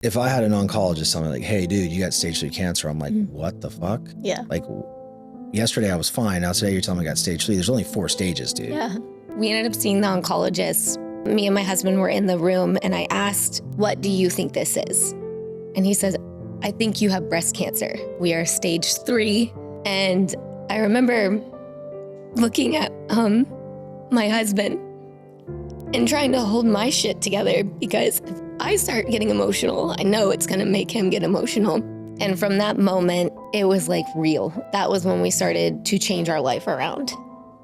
If I had an oncologist tell me like, hey, dude, you got stage 3 cancer, I'm like, what the fuck? Yeah. Like, yesterday I was fine. Now today you're telling me I got stage 3. There's only 4 stages, dude. Yeah. We ended up seeing the oncologist. Me and my husband were in the room and I asked, what do you think this is? And he says, I think you have breast cancer. We are stage 3. And I remember looking at my husband and trying to hold my shit together, because if I start getting emotional, I know it's gonna make him get emotional. And from that moment, it was like real. That was when we started to change our life around.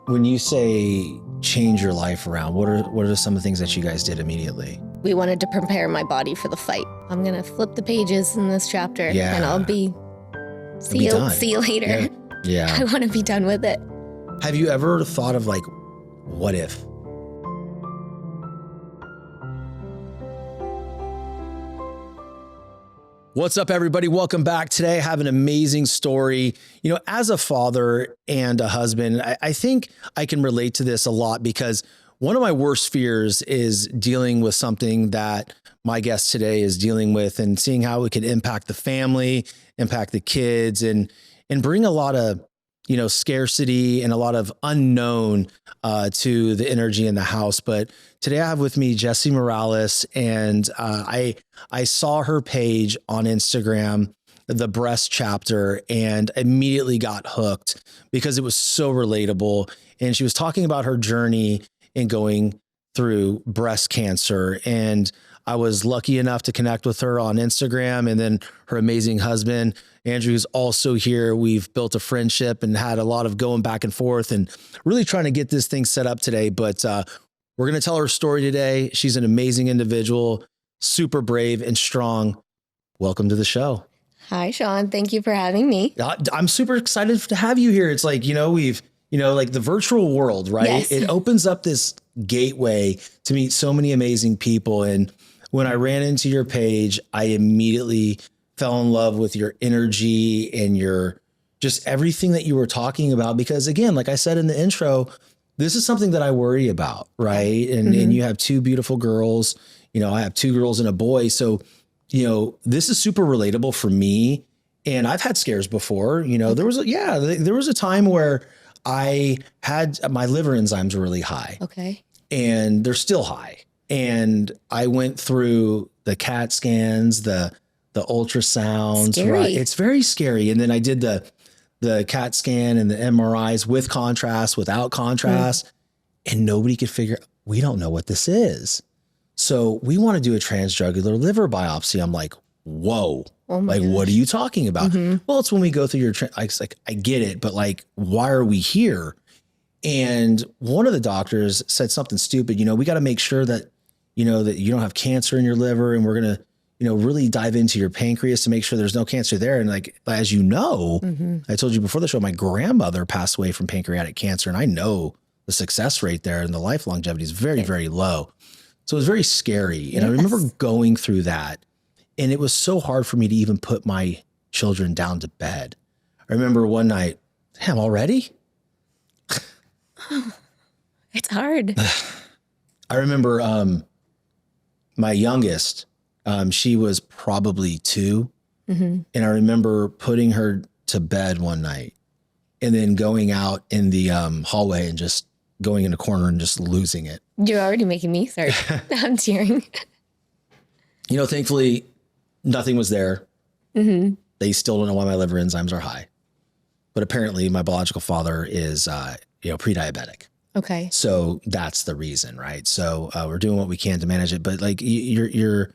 When you say change your life around, what are some of the things that you guys did immediately? We wanted to prepare my body for the fight. I'm gonna flip the pages in this chapter Yeah. and I'll be, see you later. Yeah. I wanna be done with it. Have you ever thought of like, what if? What's up, everybody? Welcome back. Today I have an amazing story. You know, as a father and a husband, I think I can relate to this a lot, because one of my worst fears is dealing with something that my guest today is dealing with, and seeing how it could impact the family, impact the kids, and bring a lot of, you know, scarcity and a lot of unknown to the energy in the house. But today I have with me Jessie Morales, and I saw her page on Instagram, the breast chapter, and immediately got hooked because it was so relatable. And she was talking about her journey in going through breast cancer. And I was lucky enough to connect with her on Instagram, and then her amazing husband, Andrew, who's also here. We've built a friendship and had a lot of going back and forth and really trying to get this thing set up today. But we're going to tell her story today. She's an amazing individual, super brave and strong. Welcome to the show. Hi, Sean. Thank you for having me. I'm super excited to have you here. It's like, you know, like the virtual world, right? Yes. It opens up this gateway to meet so many amazing people. And when I ran into your page, I immediately fell in love with your energy and your just everything that you were talking about. Because again, like I said in the intro, this is something that I worry about, right? And you have 2 beautiful girls. You know, I have 2 girls and a boy. So, you know, this is super relatable for me. And I've had scares before. You know, there was a time where I had my liver enzymes were really high. Okay. And they're still high. And I went through the CAT scans, the ultrasounds. Scary. Right? It's very scary. And then I did the CAT scan and the MRIs with contrast, without contrast, and nobody could figure, we don't know what this is. So we want to do a transjugular liver biopsy. I'm like, whoa, like, gosh. what are you talking about? Well, it's when we go through your, I was like, I get it, but like, why are we here? And one of the doctors said something stupid, you know, we got to make sure that, you know, that you don't have cancer in your liver, and we're going to, you know, really dive into your pancreas to make sure there's no cancer there. And like, as you know, I told you before the show, my grandmother passed away from pancreatic cancer, and I know the success rate there and the life longevity is very, very low. So it was very scary. And I remember going through that, and it was so hard for me to even put my children down to bed. I remember one night, damn, already? It's hard. I remember my youngest, she was probably 2. And I remember putting her to bed one night and then going out in the hallway and just going in a corner and just losing it. You're already making me start. I'm tearing. You know, thankfully, nothing was there. They still don't know why my liver enzymes are high. But apparently my biological father is, you know, pre-diabetic. Okay. So that's the reason, right? So we're doing what we can to manage it. But like your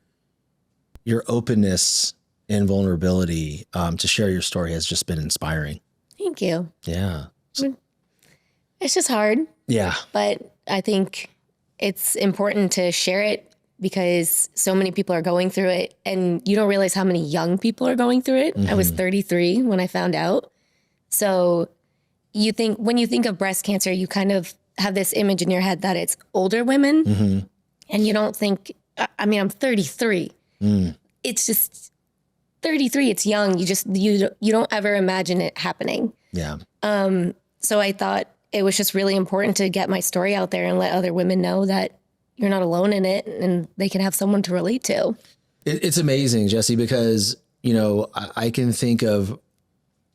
openness and vulnerability to share your story has just been inspiring. Thank you. Yeah. It's just hard. Yeah. But I think it's important to share it because so many people are going through it, and you don't realize how many young people are going through it. I was 33 when I found out. So you think, when you think of breast cancer, you kind of have this image in your head that it's older women, and you don't think, I mean, I'm 33. It's just 33. It's young. You don't ever imagine it happening. Yeah. So I thought it was just really important to get my story out there and let other women know that you're not alone in it and they can have someone to relate to. It's amazing, Jessie, because, I can think of,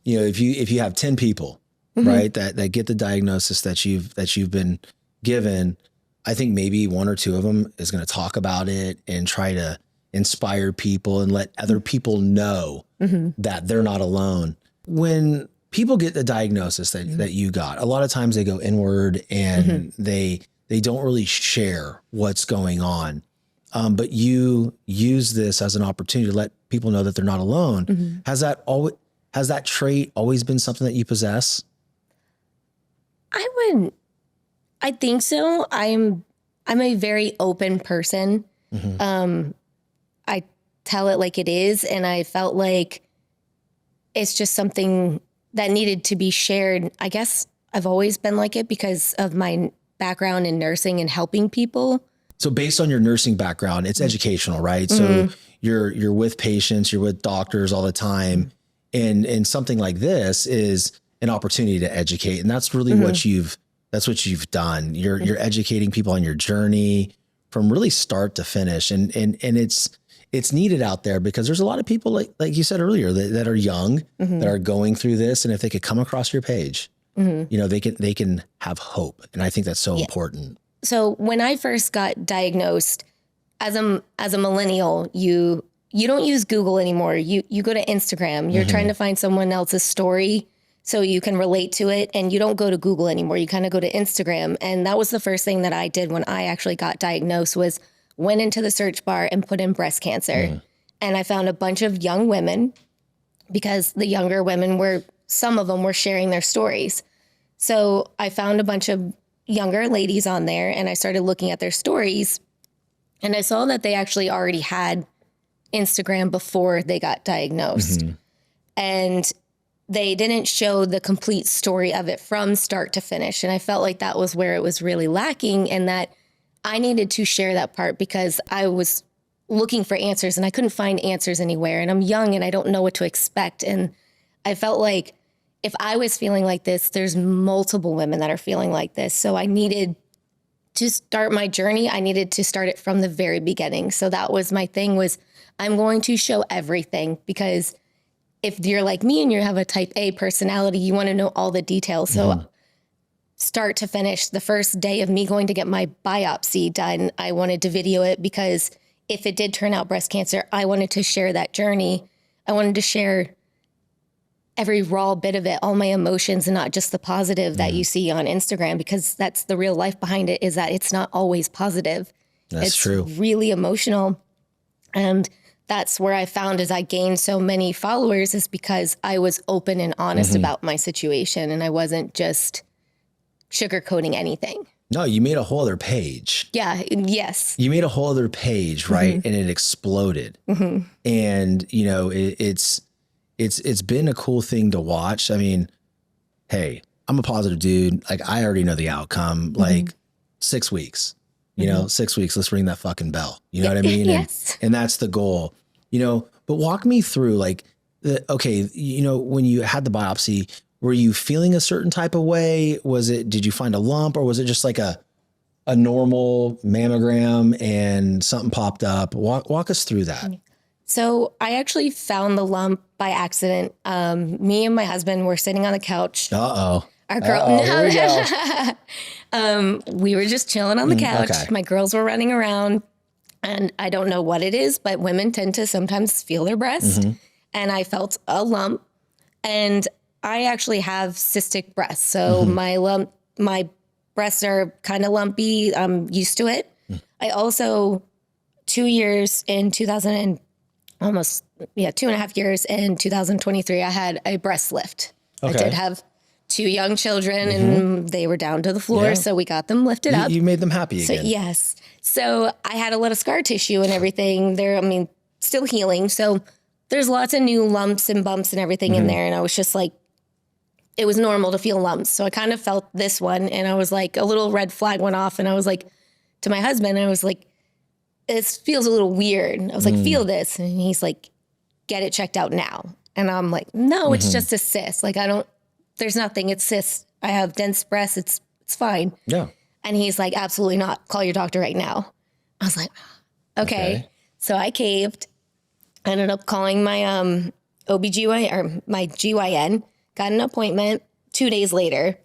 if you have 10 people, right, that get the diagnosis that you've been given, I think maybe one or two of them is going to talk about it and try to inspire people and let other people know that they're not alone. When people get the diagnosis that you got, a lot of times they go inward and they don't really share what's going on. But you use this as an opportunity to let people know that they're not alone. Has that trait always been something that you possess? I think so. I'm a very open person. I tell it like it is. And I felt like it's just something that needed to be shared. I guess I've always been like it because of my background in nursing and helping people. So based on your nursing background, it's educational, right? So you're with patients, you're with doctors all the time. And something like this is an opportunity to educate. And that's really what you've done. You're educating people on your journey from really start to finish. And it's needed out there because there's a lot of people like you said earlier that are young, that are going through this. And if they could come across your page, they can have hope. And I think that's so important. So when I first got diagnosed as a millennial, you don't use Google anymore. You go to Instagram. You're trying to find someone else's story so you can relate to it. And you don't go to Google anymore. You kind of go to Instagram. And that was the first thing that I did when I actually got diagnosed was went into the search bar and put in breast cancer. And I found a bunch of young women because the younger women some of them were sharing their stories. So I found a bunch of younger ladies on there and I started looking at their stories and I saw that they actually already had Instagram before they got diagnosed. And they didn't show the complete story of it from start to finish. And I felt like that was where it was really lacking and that I needed to share that part because I was looking for answers and I couldn't find answers anywhere. And I'm young and I don't know what to expect. And I felt like if I was feeling like this, there's multiple women that are feeling like this. So I needed to start my journey. I needed to start it from the very beginning. So that was my thing was I'm going to show everything because if you're like me and you have a type A personality, you want to know all the details. So start to finish, the first day of me going to get my biopsy done, I wanted to video it because if it did turn out breast cancer, I wanted to share that journey. I wanted to share every raw bit of it, all my emotions and not just the positive that you see on Instagram, because that's the real life behind it is that it's not always positive. That's true. It's really emotional. And that's where I found as I gained so many followers is because I was open and honest about my situation and I wasn't just sugarcoating anything. No, you made a whole other page. Yeah. Yes. You made a whole other page, right? And it exploded. And it's been a cool thing to watch. I mean, hey, I'm a positive dude. Like I already know the outcome. Like 6 weeks, 6 weeks. Let's ring that fucking bell. You know what I mean? Yes. And that's the goal. But walk me through when you had the biopsy, were you feeling a certain type of way? Did you find a lump or was it just like a normal mammogram and something popped up? Walk us through that. So I actually found the lump by accident. Me and my husband were sitting on the couch. Uh-oh. Our girl, we were just chilling on the couch. Okay. My girls were running around and I don't know what it is, but women tend to sometimes feel their breast. And I felt a lump and I actually have cystic breasts. So my breasts are kind of lumpy. I'm used to it. I also 2 years in 2.5 years in 2023, I had a breast lift. Okay. I did have 2 young children and they were down to the floor. So we got them lifted up. You made them happy again. Yes. So I had a lot of scar tissue and everything there. I mean, still healing. So there's lots of new lumps and bumps and everything in there. And I was just like, it was normal to feel lumps. So I kind of felt this one and I was like, a little red flag went off and I was like, to my husband, I was like, this feels a little weird. I was like, feel this. And he's like, get it checked out now. And I'm like, no, it's just a cyst. Like, there's nothing. It's cyst. I have dense breasts. It's fine. Yeah. And he's like, absolutely not. Call your doctor right now. I was like, okay. So I caved I ended up calling my OBGYN or my GYN, got an appointment 2 days later.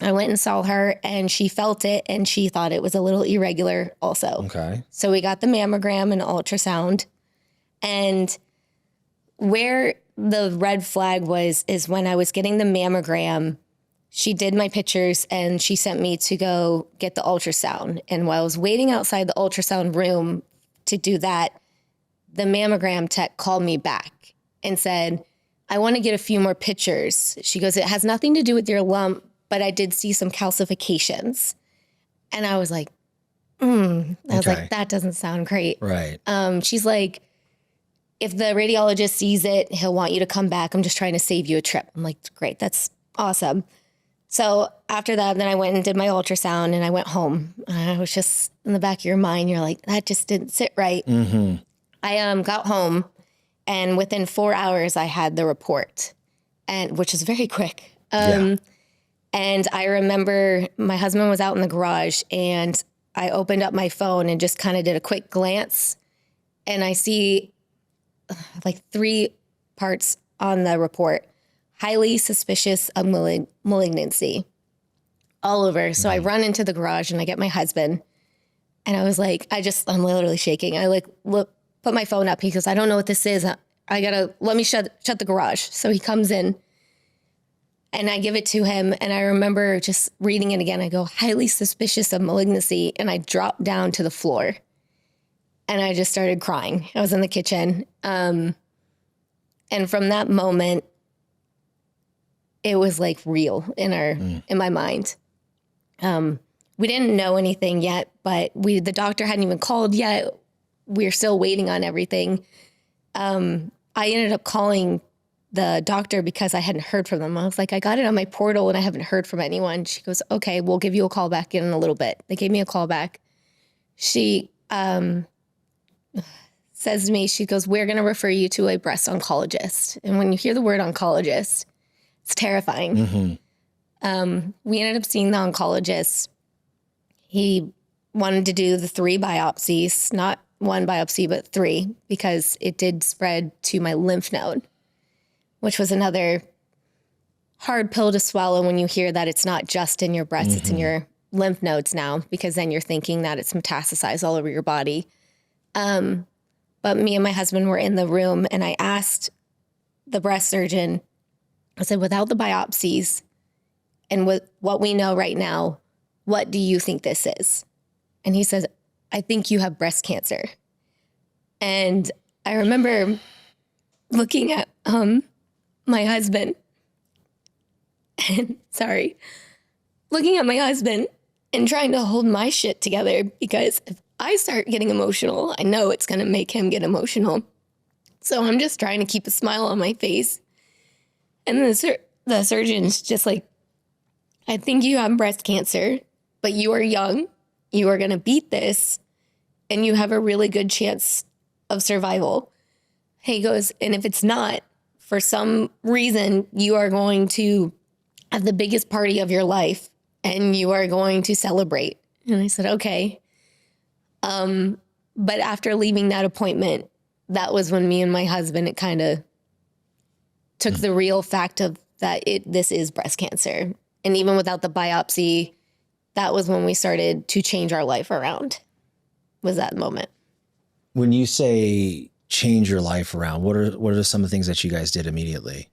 I went and saw her and she felt it and she thought it was a little irregular also. Okay. So we got the mammogram and ultrasound. And where the red flag was is when I was getting the mammogram, she did my pictures and she sent me to go get the ultrasound. And while I was waiting outside the ultrasound room to do that, the mammogram tech called me back and said, I want to get a few more pictures. She goes, it has nothing to do with your lump, but I did see some calcifications. And I was like, I was like, that doesn't sound great. Right. She's like, if the radiologist sees it, he'll want you to come back. I'm just trying to save you a trip. I'm like, great. That's awesome. So after that, then I went and did my ultrasound and I went home. I was just in the back of your mind. You're like, that just didn't sit right. Mm-hmm. I got home and within 4 hours I had the report, and which is very quick. And I remember my husband was out in the garage and I opened up my phone and just kind of did a quick glance and I see like 3 parts on the report. Highly suspicious of malignancy all over. So I run into the garage and I get my husband and I was like, I'm literally shaking. I like put my phone up. He goes, I don't know what this is. Let me shut the garage. So he comes in and I give it to him. And I remember just reading it again. I go, highly suspicious of malignancy. And I dropped down to the floor and I just started crying. I was in the kitchen. And from that moment, it was like real in my mind. We didn't know anything yet, but the doctor hadn't even called yet. We're still waiting on everything. I ended up calling the doctor because I hadn't heard from them. I was like, I got it on my portal and I haven't heard from anyone. She goes, okay, we'll give you a call back in a little bit. They gave me a call back. She says to me, she goes, we're going to refer you to a breast oncologist. And when you hear the word oncologist, it's terrifying. Mm-hmm. We ended up seeing the oncologist. He wanted to do the 3 biopsies, not 1 biopsy, but 3, because it did spread to my lymph node, which was another hard pill to swallow when you hear that it's not just in your breast, it's in your lymph nodes now, because then you're thinking that it's metastasized all over your body. But me and my husband were in the room and I asked the breast surgeon, I said, without the biopsies and with what we know right now, what do you think this is? And he says, I think you have breast cancer. And I remember looking at my husband and looking at my husband and trying to hold my shit together, because if I start getting emotional, I know it's going to make him get emotional. So I'm just trying to keep a smile on my face. And the surgeon's just like, I think you have breast cancer, but you are young. You are going to beat this and you have a really good chance of survival. He goes, and if it's not, for some reason, you are going to have the biggest party of your life and you are going to celebrate. And I said, okay. But after leaving that appointment, that was when me and my husband, it kind of took the real fact of that this is breast cancer. And even without the biopsy, that was when we started to change our life around, was that moment. When you say change your life around, what are some of the things that you guys did immediately?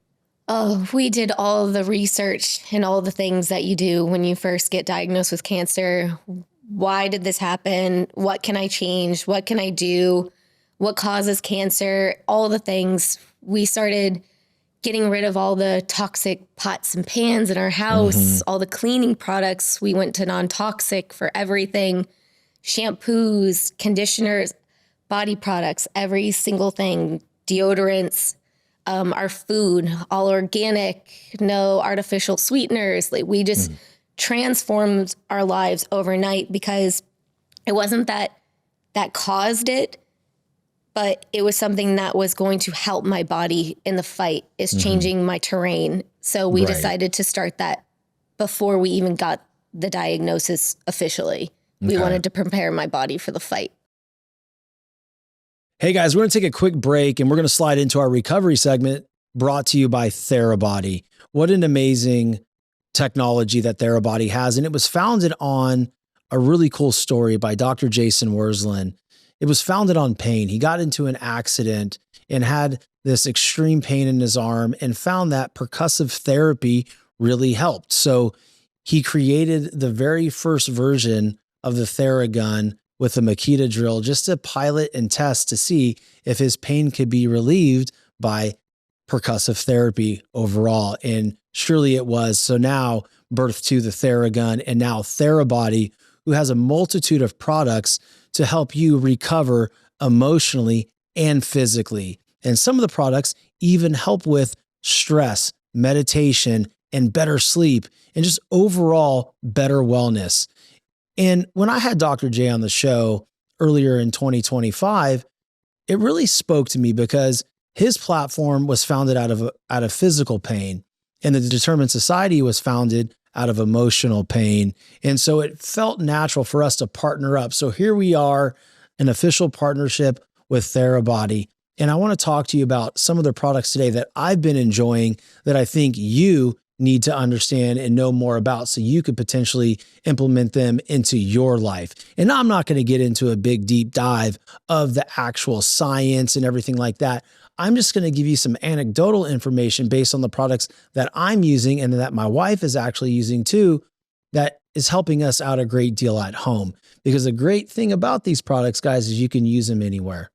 Oh, we did all the research and all the things that you do when you first get diagnosed with cancer. Why did this happen? What can I change? What can I do? What causes cancer? All the things. We started getting rid of all the toxic pots and pans in our house, all the cleaning products. We went to non-toxic for everything, shampoos, conditioners, body products, every single thing, deodorants, our food, all organic, no artificial sweeteners. Like we just transformed our lives overnight, because it wasn't that caused it, but it was something that was going to help my body in the fight, is changing my terrain. So we decided to start that before we even got the diagnosis officially. We wanted to prepare my body for the fight. Hey guys, we're going to take a quick break and we're going to slide into our recovery segment brought to you by Therabody. What an amazing technology that Therabody has. And it was founded on a really cool story by Dr. Jason Wersland. It was founded on pain. He got into an accident and had this extreme pain in his arm and found that percussive therapy really helped. So he created the very first version of the Theragun with a Makita drill just to pilot and test to see if his pain could be relieved by percussive therapy overall. And surely it was. So now birth to the Theragun and now Therabody, who has a multitude of products to help you recover emotionally and physically. And some of the products even help with stress, meditation, and better sleep, and just overall better wellness. And when I had Dr. J on the show earlier in 2025, it really spoke to me because his platform was founded out of physical pain, and the Determined Society was founded out of emotional pain. And so it felt natural for us to partner up. So here we are, an official partnership with Therabody. And I want to talk to you about some of the products today that I've been enjoying that I think you need to understand and know more about so you could potentially implement them into your life. And I'm not going to get into a big deep dive of the actual science and everything like that. I'm just going to give you some anecdotal information based on the products that I'm using and that my wife is actually using too, that is helping us out a great deal at home. Because the great thing about these products, guys, is you can use them anywhere.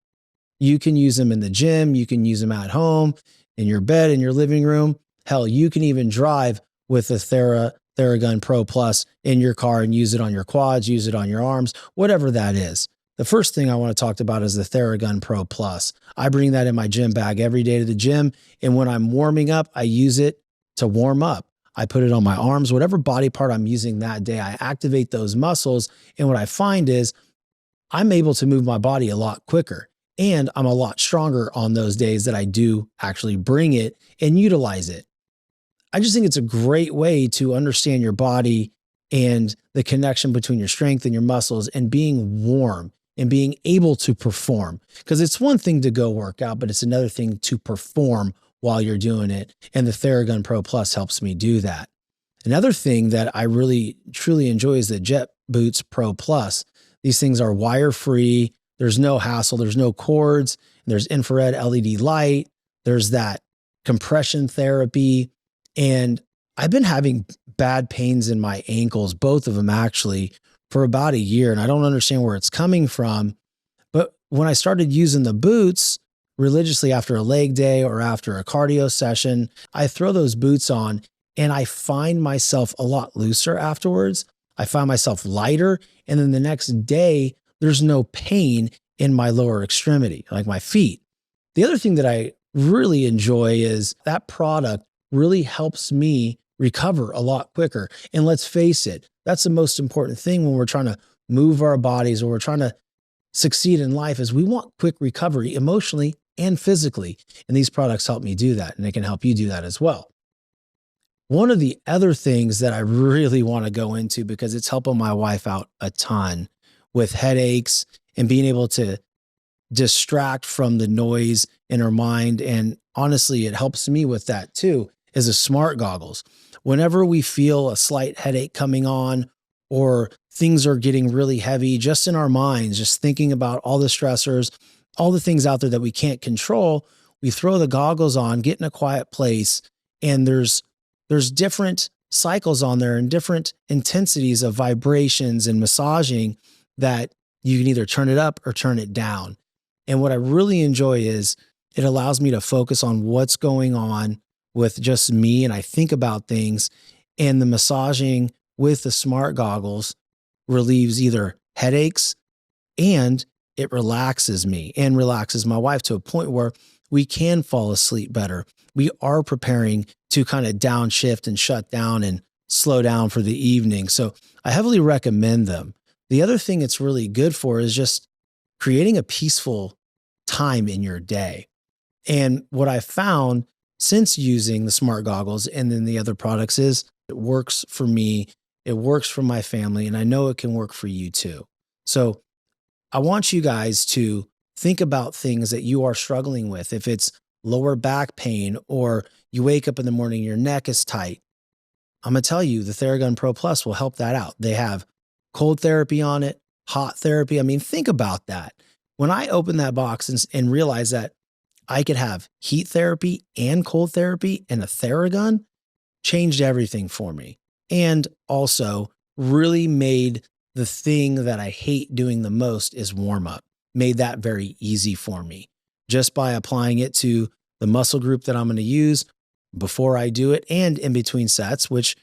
You can use them in the gym. You can use them at home, in your bed, in your living room. Hell, you can even drive with the Theragun Pro Plus in your car and use it on your quads, use it on your arms, whatever that is. The first thing I want to talk about is the Theragun Pro Plus. I bring that in my gym bag every day to the gym. And when I'm warming up, I use it to warm up. I put it on my arms, whatever body part I'm using that day, I activate those muscles. And what I find is I'm able to move my body a lot quicker. And I'm a lot stronger on those days that I do actually bring it and utilize it. I just think it's a great way to understand your body and the connection between your strength and your muscles and being warm and being able to perform. Because it's one thing to go work out, but it's another thing to perform while you're doing it. And the Theragun Pro Plus helps me do that. Another thing that I really, truly enjoy is the Jet Boots Pro Plus. These things are wire-free. There's no hassle. There's no cords. There's infrared LED light. There's that compression therapy. And I've been having bad pains in my ankles, both of them actually, for about a year. And I don't understand where it's coming from. But when I started using the boots religiously after a leg day or after a cardio session, I throw those boots on and I find myself a lot looser afterwards. I find myself lighter. And then the next day, there's no pain in my lower extremity, like my feet. The other thing that I really enjoy is that product really helps me recover a lot quicker. And let's face it, that's the most important thing when we're trying to move our bodies or we're trying to succeed in life is we want quick recovery emotionally and physically. And these products help me do that. And they can help you do that as well. One of the other things that I really want to go into because it's helping my wife out a ton with headaches and being able to distract from the noise in her mind. And honestly, it helps me with that too, is the smart goggles. Whenever we feel a slight headache coming on or things are getting really heavy just in our minds, just thinking about all the stressors, all the things out there that we can't control, we throw the goggles on, get in a quiet place, and there's different cycles on there and different intensities of vibrations and massaging that you can either turn it up or turn it down. And what I really enjoy is it allows me to focus on what's going on with just me. And I think about things, and the massaging with the smart goggles relieves either headaches and it relaxes me and relaxes my wife to a point where we can fall asleep better. We are preparing to kind of downshift and shut down and slow down for the evening. So I heavily recommend them. The other thing it's really good for is just creating a peaceful time in your day. And what I found since using the smart goggles and then the other products is it works for me, it works for my family, and I know it can work for you too. So I want you guys to think about things that you are struggling with. If it's lower back pain, or you wake up in the morning, your neck is tight, I'm going to tell you, the Theragun Pro Plus will help that out. They have cold therapy on it, hot therapy. I mean, think about that. When I opened that box and realized that I could have heat therapy and cold therapy and a Theragun, changed everything for me. And also really made the thing that I hate doing the most is warm up, made that very easy for me just by applying it to the muscle group that I'm going to use before I do it and in between sets, which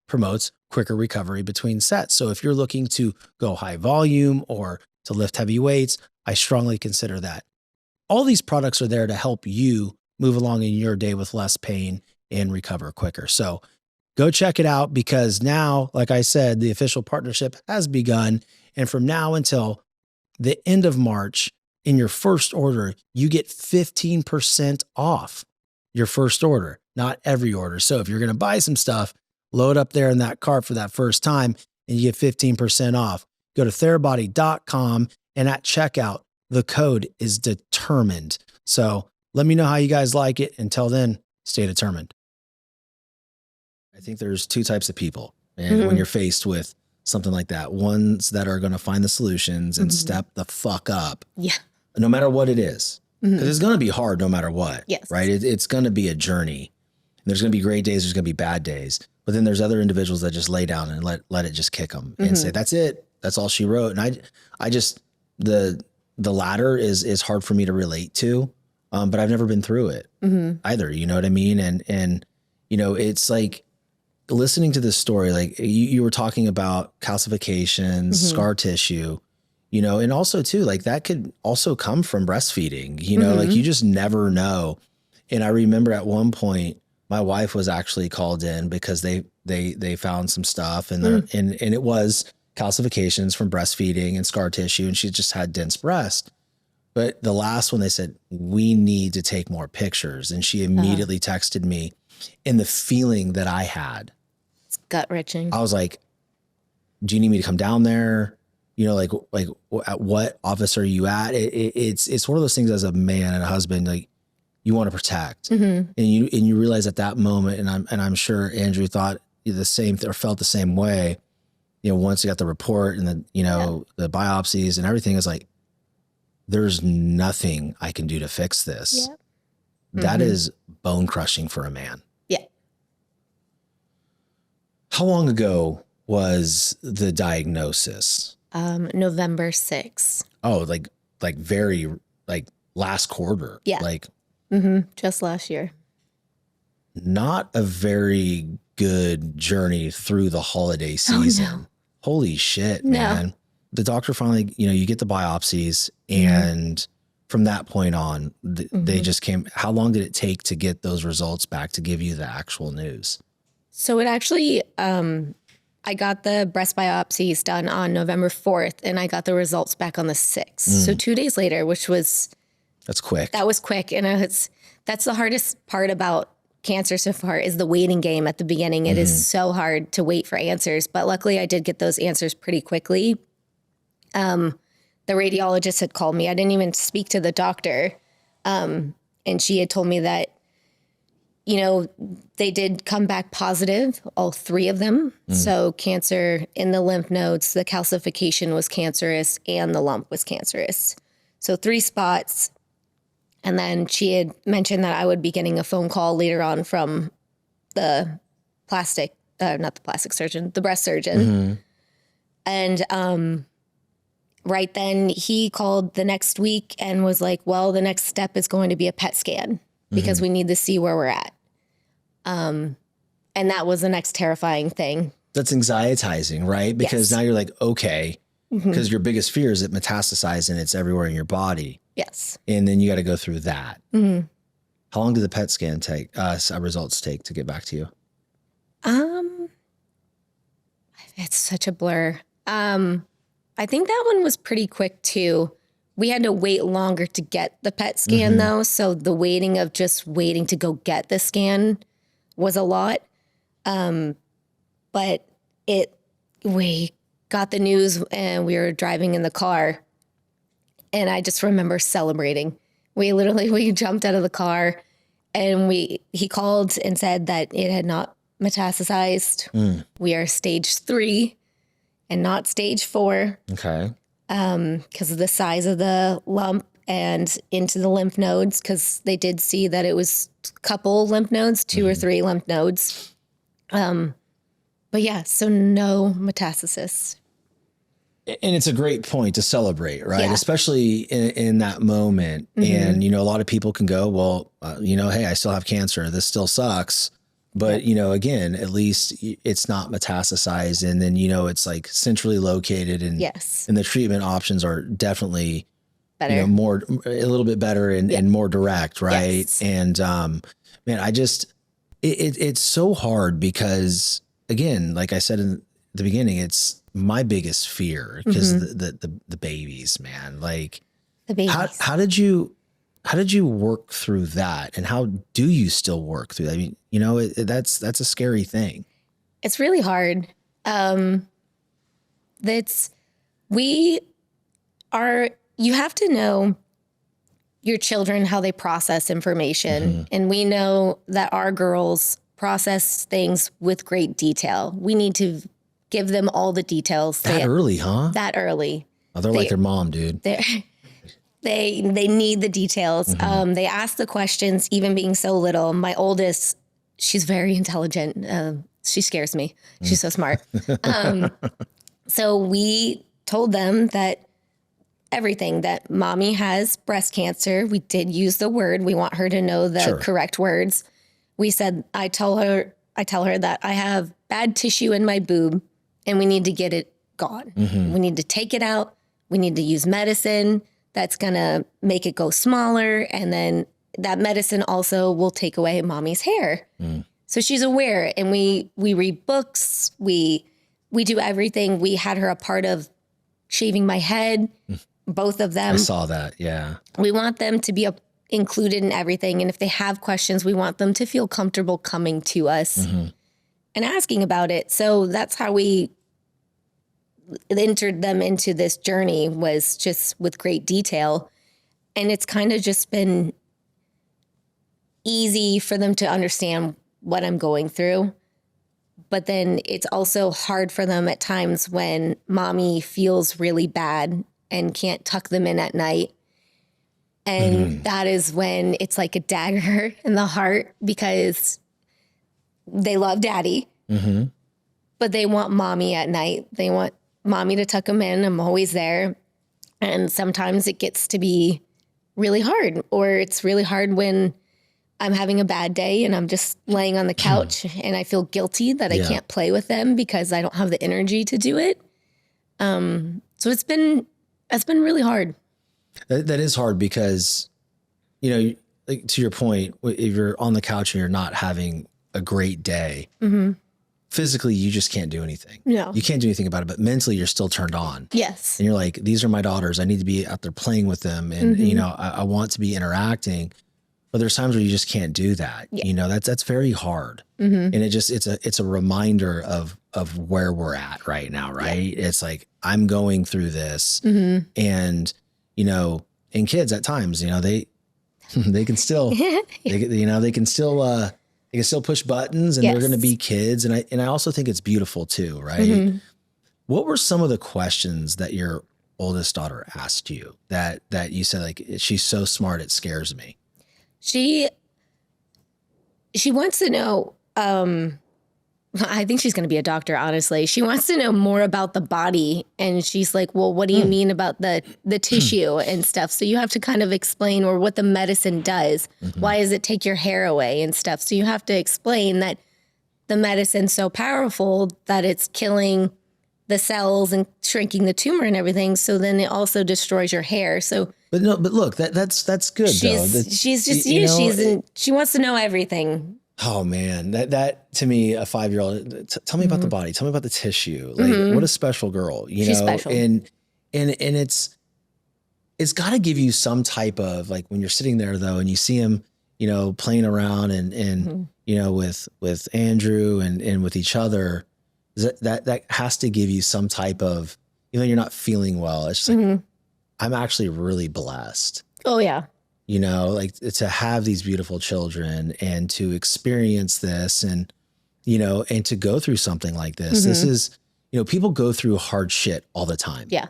promotes quicker recovery between sets. So if you're looking to go high volume or to lift heavy weights, I strongly consider that. All these products are there to help you move along in your day with less pain and recover quicker. So go check it out, because now, like I said, the official partnership has begun. And from now until the end of March, in your first order, you get 15% off your first order, not every order. So if you're going to buy some stuff, load up there in that cart for that first time and you get 15% off. Go to therabody.com, and at checkout, the code is determined. So let me know how you guys like it. Until then, stay determined. I think there's two types of people. And when you're faced with something like that, ones that are going to find the solutions and step the fuck up. Yeah. No matter what it is. Because it's going to be hard no matter what. Yes. Right? It's going to be a journey. There's going to be great days. There's going to be bad days. But then there's other individuals that just lay down and let it just kick them and say, that's it. That's all she wrote. And I just, the latter is hard for me to relate to. But I've never been through it either. You know what I mean? And, you know, it's like listening to this story, like you were talking about calcifications, scar tissue, you know, and also too, like that could also come from breastfeeding, you know, like you just never know. And I remember at one point, my wife was actually called in because they found some stuff and and it was calcifications from breastfeeding and scar tissue. And she just had dense breast. But the last one, they said, we need to take more pictures. And she immediately texted me, and the feeling that I had, it's gut wrenching. I was like, do you need me to come down there? You know, like at what office are you at? It's one of those things as a man and a husband, like you want to protect, and you realize at that moment, and I'm sure Andrew thought the same or felt the same way. You know, once you got the report and the, you know, the biopsies and everything, is like, there's nothing I can do to fix this. Yep. That is bone crushing for a man. Yeah. How long ago was the diagnosis? November 6th. Oh, like very like last quarter. Yeah. Like just last year. Not a very good journey through the holiday season. Oh, no. Holy shit, man. The doctor finally, you know, you get the biopsies, and from that point on, they just came. How long did it take to get those results back to give you the actual news? So it actually, I got the breast biopsies done on November 4th, and I got the results back on the 6th. So 2 days later, which was... That's quick. That was quick. And that's the hardest part about cancer so far, is the waiting game at the beginning. It is so hard to wait for answers. But luckily, I did get those answers pretty quickly. The radiologist had called me. I didn't even speak to the doctor. And she had told me that, you know, they did come back positive, all 3 of them. So cancer in the lymph nodes, the calcification was cancerous, and the lump was cancerous. So 3 spots. And then she had mentioned that I would be getting a phone call later on from the not the plastic surgeon, the breast surgeon. And right then he called the next week and was like, well, the next step is going to be a PET scan because we need to see where we're at. And that was the next terrifying thing. That's anxietizing, right? Because now you're like, okay, because your biggest fear is it metastasized and it's everywhere in your body. Yes. And then you got to go through that. How long did the PET scan take, results take to get back to you? It's such a blur. I think that one was pretty quick too. We had to wait longer to get the PET scan though. So the waiting of just waiting to go get the scan was a lot. But we got the news and we were driving in the car, And I just remember celebrating. We jumped out of the car and he called and said that it had not metastasized. We are stage 3 and not stage 4. Okay. Because of the size of the lump and into the lymph nodes, because they did see that it was a couple lymph nodes, 2 or 3 lymph nodes. But yeah, so no metastasis. And it's a great point to celebrate, right? Yeah. Especially in that moment. And, a lot of people can go, well, hey, I still have cancer. This still sucks. But, again, at least it's not metastasized. And then, it's like centrally located and, Yes. and the treatment options are definitely Better. a little bit better and more direct. Right. Yes. And, man, it's so hard because again, like I said in the beginning, it's my biggest fear because the babies, man, like The babies. how did you work through that, and how do you still work through that? I mean, that's a scary thing. It's really hard. You have to know your children, how they process information. And we know that our girls process things with great detail. We need to give them all the details. That early, huh? That early. Oh, they're like their mom, dude. They need the details. They ask the questions, even being so little. My oldest, she's very intelligent. She scares me. She's so smart. So we told them that everything, that mommy has breast cancer. We did use the word. We want her to know the correct words. We said, I tell her that I have bad tissue in my boob and we need to get it gone. We need to take it out. We need to use medicine that's going to make it go smaller. And then that medicine also will take away mommy's hair. So she's aware, and we read books. We do everything. We had her a part of shaving my head, both of them. I saw that. Yeah. We want them to be included in everything. And if they have questions, we want them to feel comfortable coming to us and asking about it. So that's how we entered them into this journey, was just with great detail. And it's kind of just been easy for them to understand what I'm going through. But then it's also hard for them at times when mommy feels really bad and can't tuck them in at night. And that is when it's like a dagger in the heart, because they love daddy, but they want mommy at night. They want mommy to tuck them in. I'm always there. And sometimes it gets to be really hard, or it's really hard when I'm having a bad day and I'm just laying on the couch and I feel guilty that I can't play with them because I don't have the energy to do it. So it's been really hard. That is hard because, like, to your point, if you're on the couch and you're not having a great day, physically, you just can't do anything. No. You can't do anything about it, but mentally you're still turned on. Yes. And you're like, these are my daughters. I need to be out there playing with them. And, I want to be interacting, but there's times where you just can't do that. Yeah. That's very hard. And it's a reminder of where we're at right now. Right. Yeah. It's like, I'm going through this and, and kids at times, they can still, they can still push buttons, and they're going to be kids. And I also think it's beautiful too, right? What were some of the questions that your oldest daughter asked you that you said, like, she's so smart, it scares me? She wants to know, I think she's going to be a doctor, honestly. She wants to know more about the body. And she's like, well, what do you mean about the tissue and stuff? So you have to kind of explain, or what the medicine does. Why does it take your hair away and stuff? So you have to explain that the medicine's so powerful that it's killing the cells and shrinking the tumor and everything. So then it also destroys your hair. So, but look, that's good though. She's just, she wants to know everything. Oh man, that to me, a 5-year-old, tell me about the body, tell me about the tissue. Like, what a special girl, She's special. And it's got to give you some type of, like, when you're sitting there though, and you see him, playing around and with Andrew and with each other, that has to give you some type of, you're not feeling well. It's just like, I'm actually really blessed. Oh, yeah. You know, like to have these beautiful children and to experience this and, you know, and to go through something like this. This is, you know, people go through hard shit all the time. Yeah.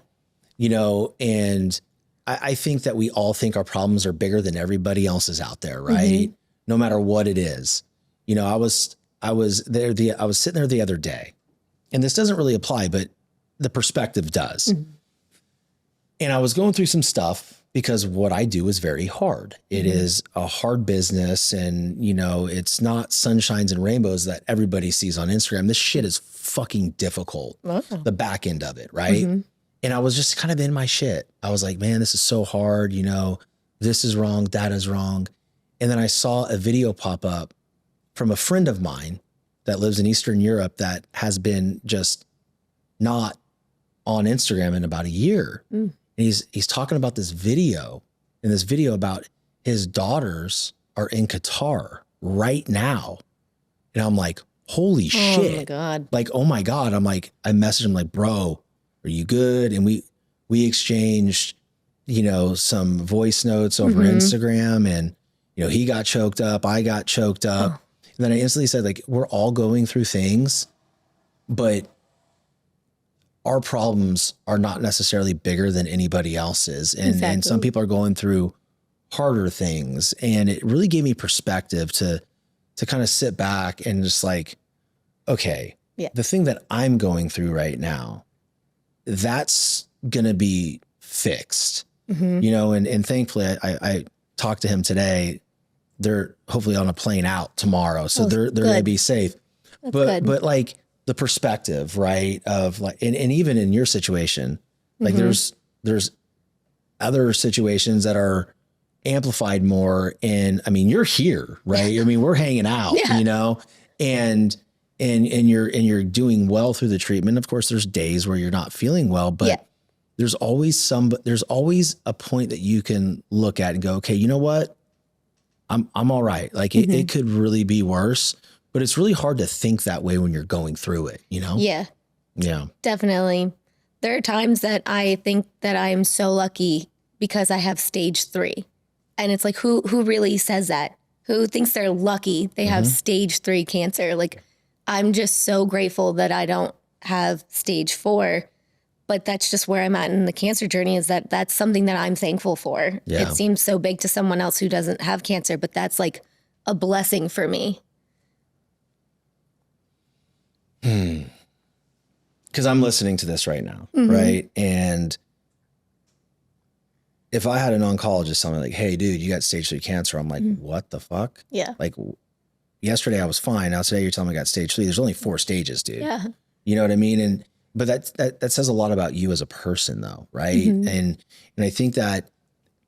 You know, and I think that we all think our problems are bigger than everybody else's out there, right? No matter what it is. You know, I was sitting there the other day, and this doesn't really apply, but the perspective does. And I was going through some stuff because what I do is very hard. It is a hard business, and you know, it's not sunshines and rainbows that everybody sees on Instagram. This shit is fucking difficult. The back end of it, right? And I was just kind of in my shit. I was like, man, this is so hard. You know, this is wrong, that is wrong. And then I saw a video pop up from a friend of mine that lives in Eastern Europe that has been just not on Instagram in about a year. And he's talking about this video, and this video about his daughters are in Qatar right now. And I'm like, holy shit. Oh my God. Like, oh my God. I'm like, I messaged him like, bro, are you good? And we exchanged, you know, some voice notes over Instagram, and, you know, he got choked up. I got choked up. And then I instantly said, like, we're all going through things, but our problems are not necessarily bigger than anybody else's. And some people are going through harder things. And it really gave me perspective to kind of sit back and just like, okay, the thing that I'm going through right now, that's going to be fixed, you know? And thankfully I talked to him today. They're hopefully on a plane out tomorrow. So they're going to be safe, but like the perspective, right. Of like, and even in your situation, like there's other situations that are amplified more. And I mean, you're here, right? I mean, we're hanging out, you know, and you're doing well through the treatment. Of course, there's days where you're not feeling well, but there's always a point that you can look at and go, okay, you know what? I'm all right. Like it could really be worse, but it's really hard to think that way when you're going through it, you know? Yeah. Yeah. Definitely. There are times that I think that I am so lucky because I have stage 3. And it's like, who really says that? Who thinks they're lucky they have stage 3 cancer? Like, I'm just so grateful that I don't have stage 4. But that's just where I'm at in the cancer journey, is that's something that I'm thankful for. Yeah. It seems so big to someone else who doesn't have cancer, but that's like a blessing for me. Because I'm listening to this right now, right? And if I had an oncologist tell me like, hey, dude, you got stage 3 cancer, I'm like, what the fuck? Yeah. Like yesterday I was fine. Now today you're telling me I got stage 3. There's only 4 stages, dude. Yeah. You know what I mean? But that says a lot about you as a person though, right? And I think that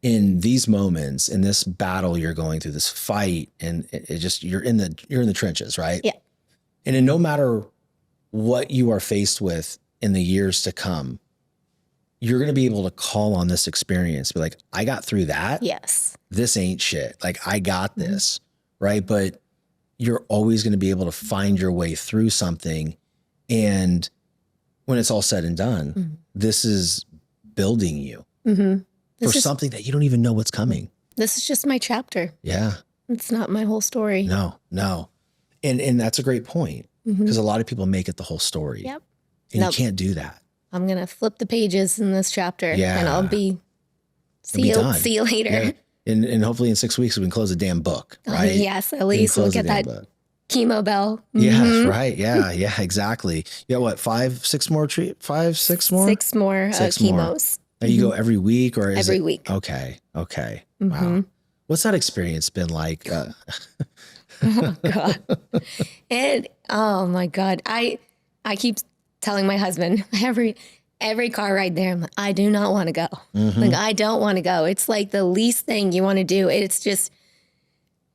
in these moments, in this battle you're going through, this fight, and it just, you're in the trenches, right? Yeah. And no matter what you are faced with in the years to come, you're going to be able to call on this experience, be like, I got through that. Yes. This ain't shit. Like, I got this, right? But you're always going to be able to find your way through something. And when it's all said and done, this is building you for something that you don't even know what's coming. This is just my chapter. Yeah. It's not my whole story. No. And that's a great point, because a lot of people make it the whole story. Yep. And you can't do that. I'm going to flip the pages in this chapter and I'll be, see you later. Yeah. And hopefully in 6 weeks we can close the damn book, right? Yes, at least we'll get that book. Chemo bell. Yeah, right. Yeah, exactly. You got what, 6 more? 6 more? 6 more chemos. Now you go every week, or is every it? week? Okay. Wow. What's that experience been like? Oh God. Oh my God. I keep telling my husband every car ride there, I'm like, I do not want to go. Like, I don't want to go. It's like the least thing you want to do. It's just,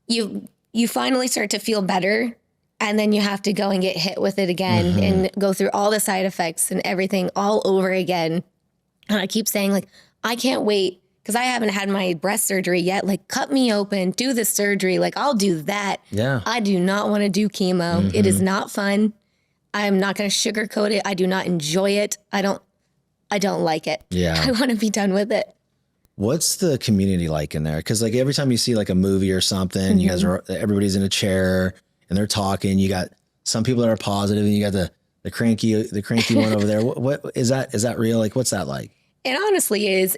you finally start to feel better, and then you have to go and get hit with it again and go through all the side effects and everything all over again. And I keep saying, like, I can't wait, because I haven't had my breast surgery yet. Like, cut me open, do the surgery. Like, I'll do that. Yeah. I do not want to do chemo. It is not fun. I'm not going to sugarcoat it. I do not enjoy it. I don't like it. Yeah. I want to be done with it. What's the community like in there? Cause like every time you see like a movie or something, you guys are, everybody's in a chair and they're talking. You got some people that are positive and you got the cranky one over there. What is that? Is that real? Like, what's that like? It honestly is.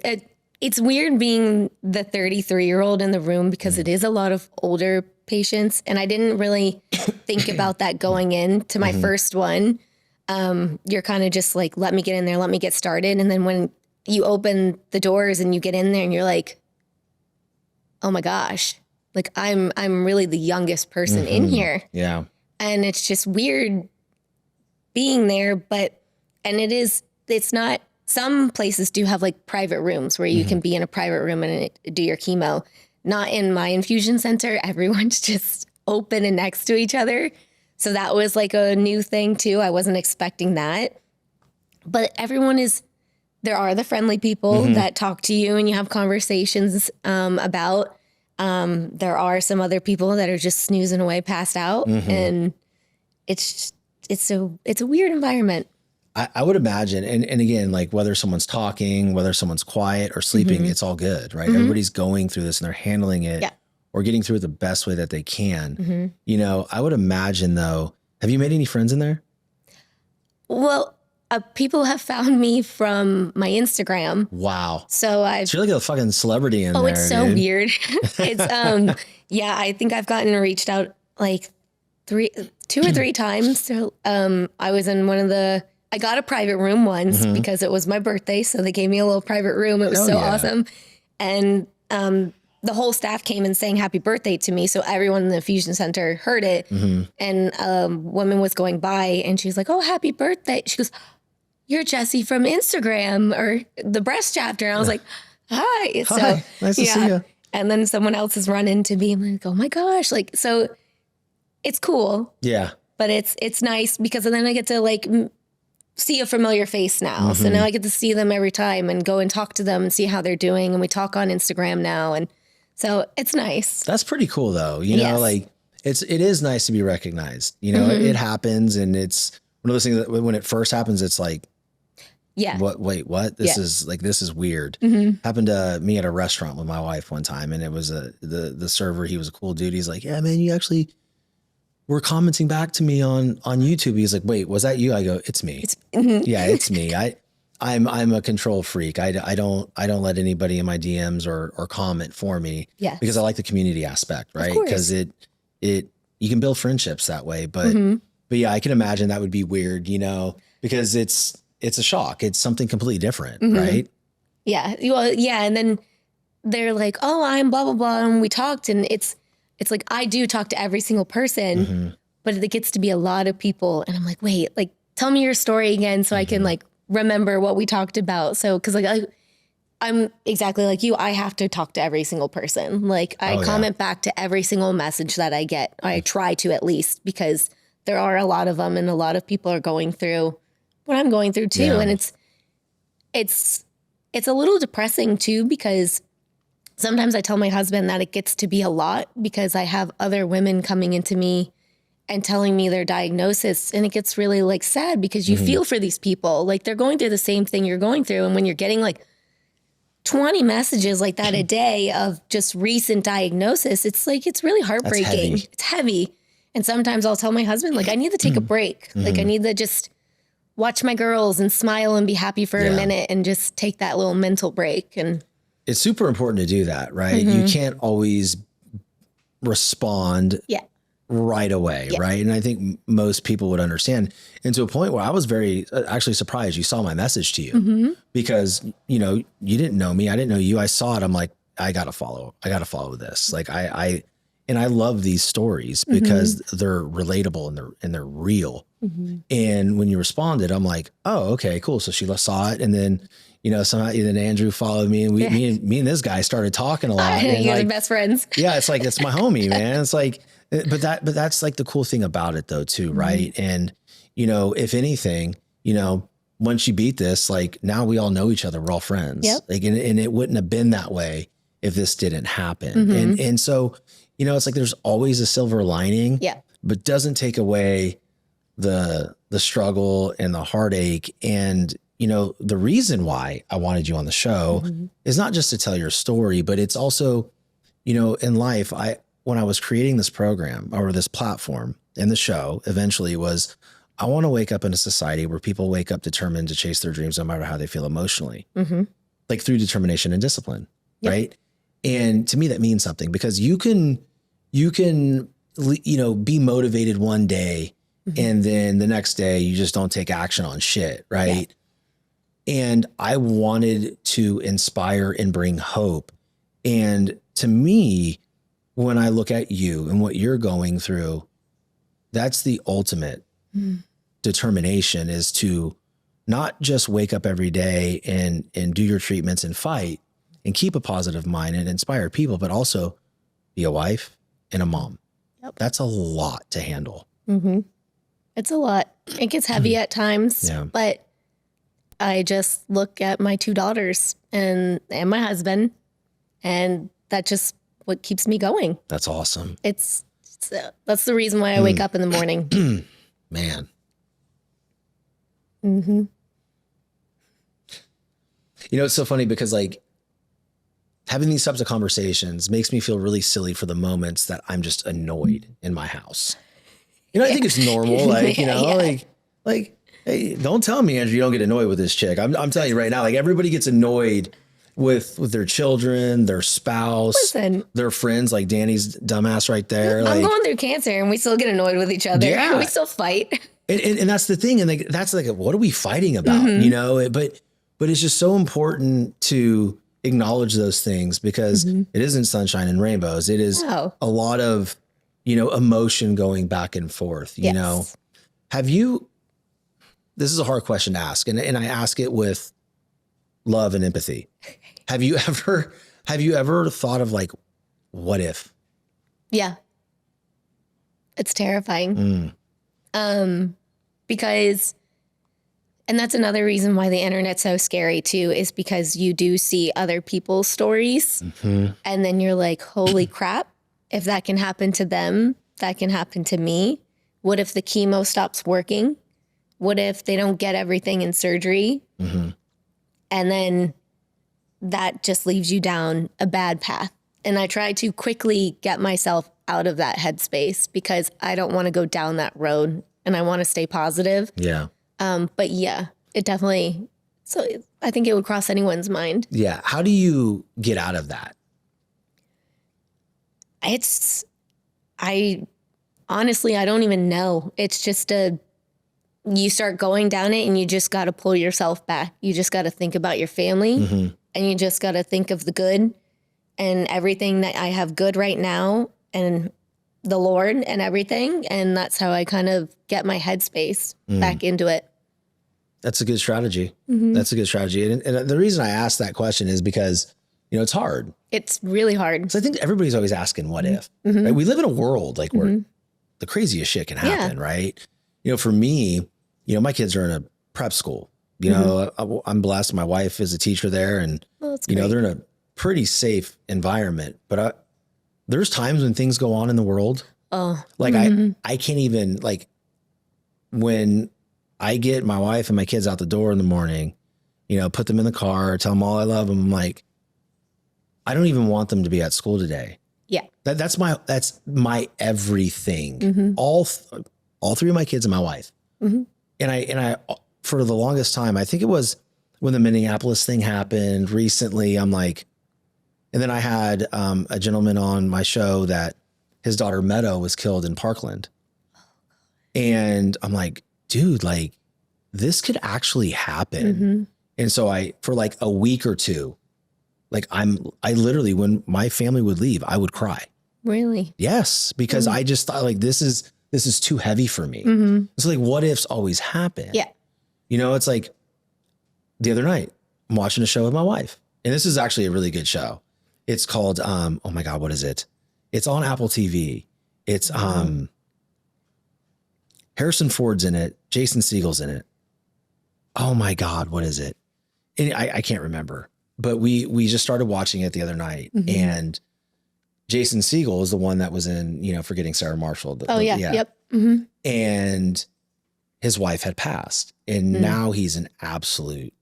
It's weird being the 33-year-old in the room because it is a lot of older patients. And I didn't really think about that going into my first one. You're kind of just like, let me get in there, let me get started. And then when you open the doors and you get in there and you're like, oh my gosh, like I'm really the youngest person in here. Yeah. And it's just weird being there, it's not, some places do have like private rooms where you can be in a private room and do your chemo. Not in my infusion center. Everyone's just open and next to each other. So that was like a new thing too. I wasn't expecting that. But there are the friendly people that talk to you and you have conversations about. There are some other people that are just snoozing away, passed out. And it's a weird environment. I would imagine, and again, like whether someone's talking, whether someone's quiet or sleeping, it's all good, right? Everybody's going through this and they're handling it or getting through it the best way that they can. You know, I would imagine though, have you made any friends in there? Well, people have found me from my Instagram. Wow. So you're like a fucking celebrity in there. Oh, it's so dude. weird. It's, yeah, I think I've reached out like 2 or 3 times. So, I was in I got a private room once because it was my birthday. So they gave me a little private room. It was awesome. And, the whole staff came and sang happy birthday to me. So everyone in the infusion center heard it. And a woman was going by and she was like, oh, happy birthday. She goes, you're Jessie from Instagram or the breast chapter. And I was like, hi. So, Hi. Nice to see you. And then someone else has run into me. I'm like, oh my gosh. Like, so it's cool. Yeah. But it's nice because then I get to like see a familiar face now. So now I get to see them every time and go and talk to them and see how they're doing. And we talk on Instagram now. And so it's nice. That's pretty cool though. You know, like it is nice to be recognized, you know, it happens and it's one of those things that when it first happens, it's like, wait, what? This is weird. Happened to me at a restaurant with my wife one time. And it was the server. He was a cool dude. He's like, yeah, man, you actually were commenting back to me on YouTube. He's like, wait, was that you? I go, it's me. Yeah, it's me. I'm a control freak. I don't let anybody in my DMs or comment for me because I like the community aspect, right? Because you can build friendships that way. But yeah, I can imagine that would be weird, you know, because it's a shock. It's something completely different, right? Yeah. Well, yeah. And then they're like, oh, I'm blah, blah, blah. And we talked and it's like, I do talk to every single person, but it gets to be a lot of people. And I'm like, wait, like, tell me your story again so I can like remember what we talked about. So, cause like I'm exactly like you. I have to talk to every single person. Like I comment back to every single message that I get. I try to at least because there are a lot of them and a lot of people are going through what I'm going through too. And it's a little depressing too, because sometimes I tell my husband that it gets to be a lot because I have other women coming into me and telling me their diagnosis. And it gets really like sad because you feel for these people. Like they're going through the same thing you're going through. And when you're getting like 20 messages like that a day of just recent diagnosis, it's like, it's really heartbreaking. It's heavy. And sometimes I'll tell my husband, like, I need to take a break. Like I need to just watch my girls and smile and be happy for a minute and just take that little mental break. And it's super important to do that, right? You can't always respond right away, right? And I think most people would understand. And to a point where I was very actually surprised you saw my message to you because, you know, you didn't know me. I didn't know you. I saw it. I'm like, I got to follow this. Like I love these stories because they're relatable and they're real. And when you responded, I'm like, oh, okay, cool. So she saw it. And then, you know, somehow then Andrew followed me and me and this guy started talking a lot. And you're like, best friends. Yeah. It's like, it's my homie, man. It's like, but that's like the cool thing about it though, too. Right. And, you know, if anything, you know, once you beat this, like now we all know each other. We're all friends. Like, and it wouldn't have been that way if this didn't happen. And so, you know, it's like, there's always a silver lining, but doesn't take away the struggle and the heartache. And, the reason why I wanted you on the show is not just to tell your story, but it's also, in life, when I was creating this program or this platform and the show eventually was, I want to wake up in a society where people wake up determined to chase their dreams no matter how they feel emotionally, like through determination and discipline. Yep. Right. And to me, that means something because you can, be motivated one day and then the next day you just don't take action on shit. Right. Yeah. And I wanted to inspire and bring hope. And to me, when I look at you and what you're going through, that's the ultimate determination, is to not just wake up every day and do your treatments and fight and keep a positive mind and inspire people, but also be a wife and a mom. Yep. That's a lot to handle. It's a lot. It gets heavy at times, but I just look at my 2 daughters and my husband, and that's just what keeps me going. That's awesome. That's the reason why I wake up in the morning. Man. It's so funny because like having these types of conversations makes me feel really silly for the moments that I'm just annoyed in my house. I think it's normal. Like, like, hey, don't tell me, Andrew, you don't get annoyed with this chick. I'm telling you right now, like everybody gets annoyed with their children, their spouse, their friends, like Danny's dumbass right there. I'm going through cancer and we still get annoyed with each other. Yeah. We still fight. And that's the thing. And like, that's like, what are we fighting about? But it's just so important to acknowledge those things because it isn't sunshine and rainbows. It is a lot of, emotion going back and forth, Have you, this is a hard question to ask. And I ask it with love and empathy. Have you ever thought of like, what if? Yeah. It's terrifying. Because, and that's another reason why the internet's so scary too, is because you do see other people's stories and then you're like, holy crap, if that can happen to them, that can happen to me. What if the chemo stops working? What if they don't get everything in surgery? And then that just leaves you down a bad path. And I try to quickly get myself out of that headspace because I don't want to go down that road and I want to stay positive. Yeah. But yeah, it definitely, so I think it would cross anyone's mind. Yeah. How do you get out of that? Honestly, I don't even know. It's just you start going down it and you just got to pull yourself back. You just got to think about your family and you just got to think of the good and everything that I have good right now and the Lord and everything. And that's how I kind of get my headspace back into it. That's a good strategy. That's a good strategy. And the reason I asked that question is because, it's hard. It's really hard. So I think everybody's always asking, what if? Right? We live in a world like where the craziest shit can happen, right? For me, my kids are in a prep school. I'm blessed. My wife is a teacher there and, they're in a pretty safe environment. But there's times when things go on in the world. Like I can't even, like when I get my wife and my kids out the door in the morning, put them in the car, tell them all I love them. I'm like, I don't even want them to be at school today. Yeah. That's my everything. All 3 of my kids and my wife. And I, for the longest time, I think it was when the Minneapolis thing happened recently, I'm like, and then I had a gentleman on my show that his daughter Meadow was killed in Parkland. And I'm like, dude, like this could actually happen. And so for like a week or two, like I literally, when my family would leave, I would cry. Really? Yes. Because I just thought like, this is too heavy for me. It's like, what ifs always happen. Yeah. It's like the other night I'm watching a show with my wife and this is actually a really good show. It's called, oh my God, what is it? It's on Apple TV. It's, Harrison Ford's in it. Jason Segel's in it. Oh my God, what is it? And I can't remember, but we just started watching it the other night and Jason Segel is the one that was in, Forgetting Sarah Marshall. Yep. And his wife had passed, and now he's an absolute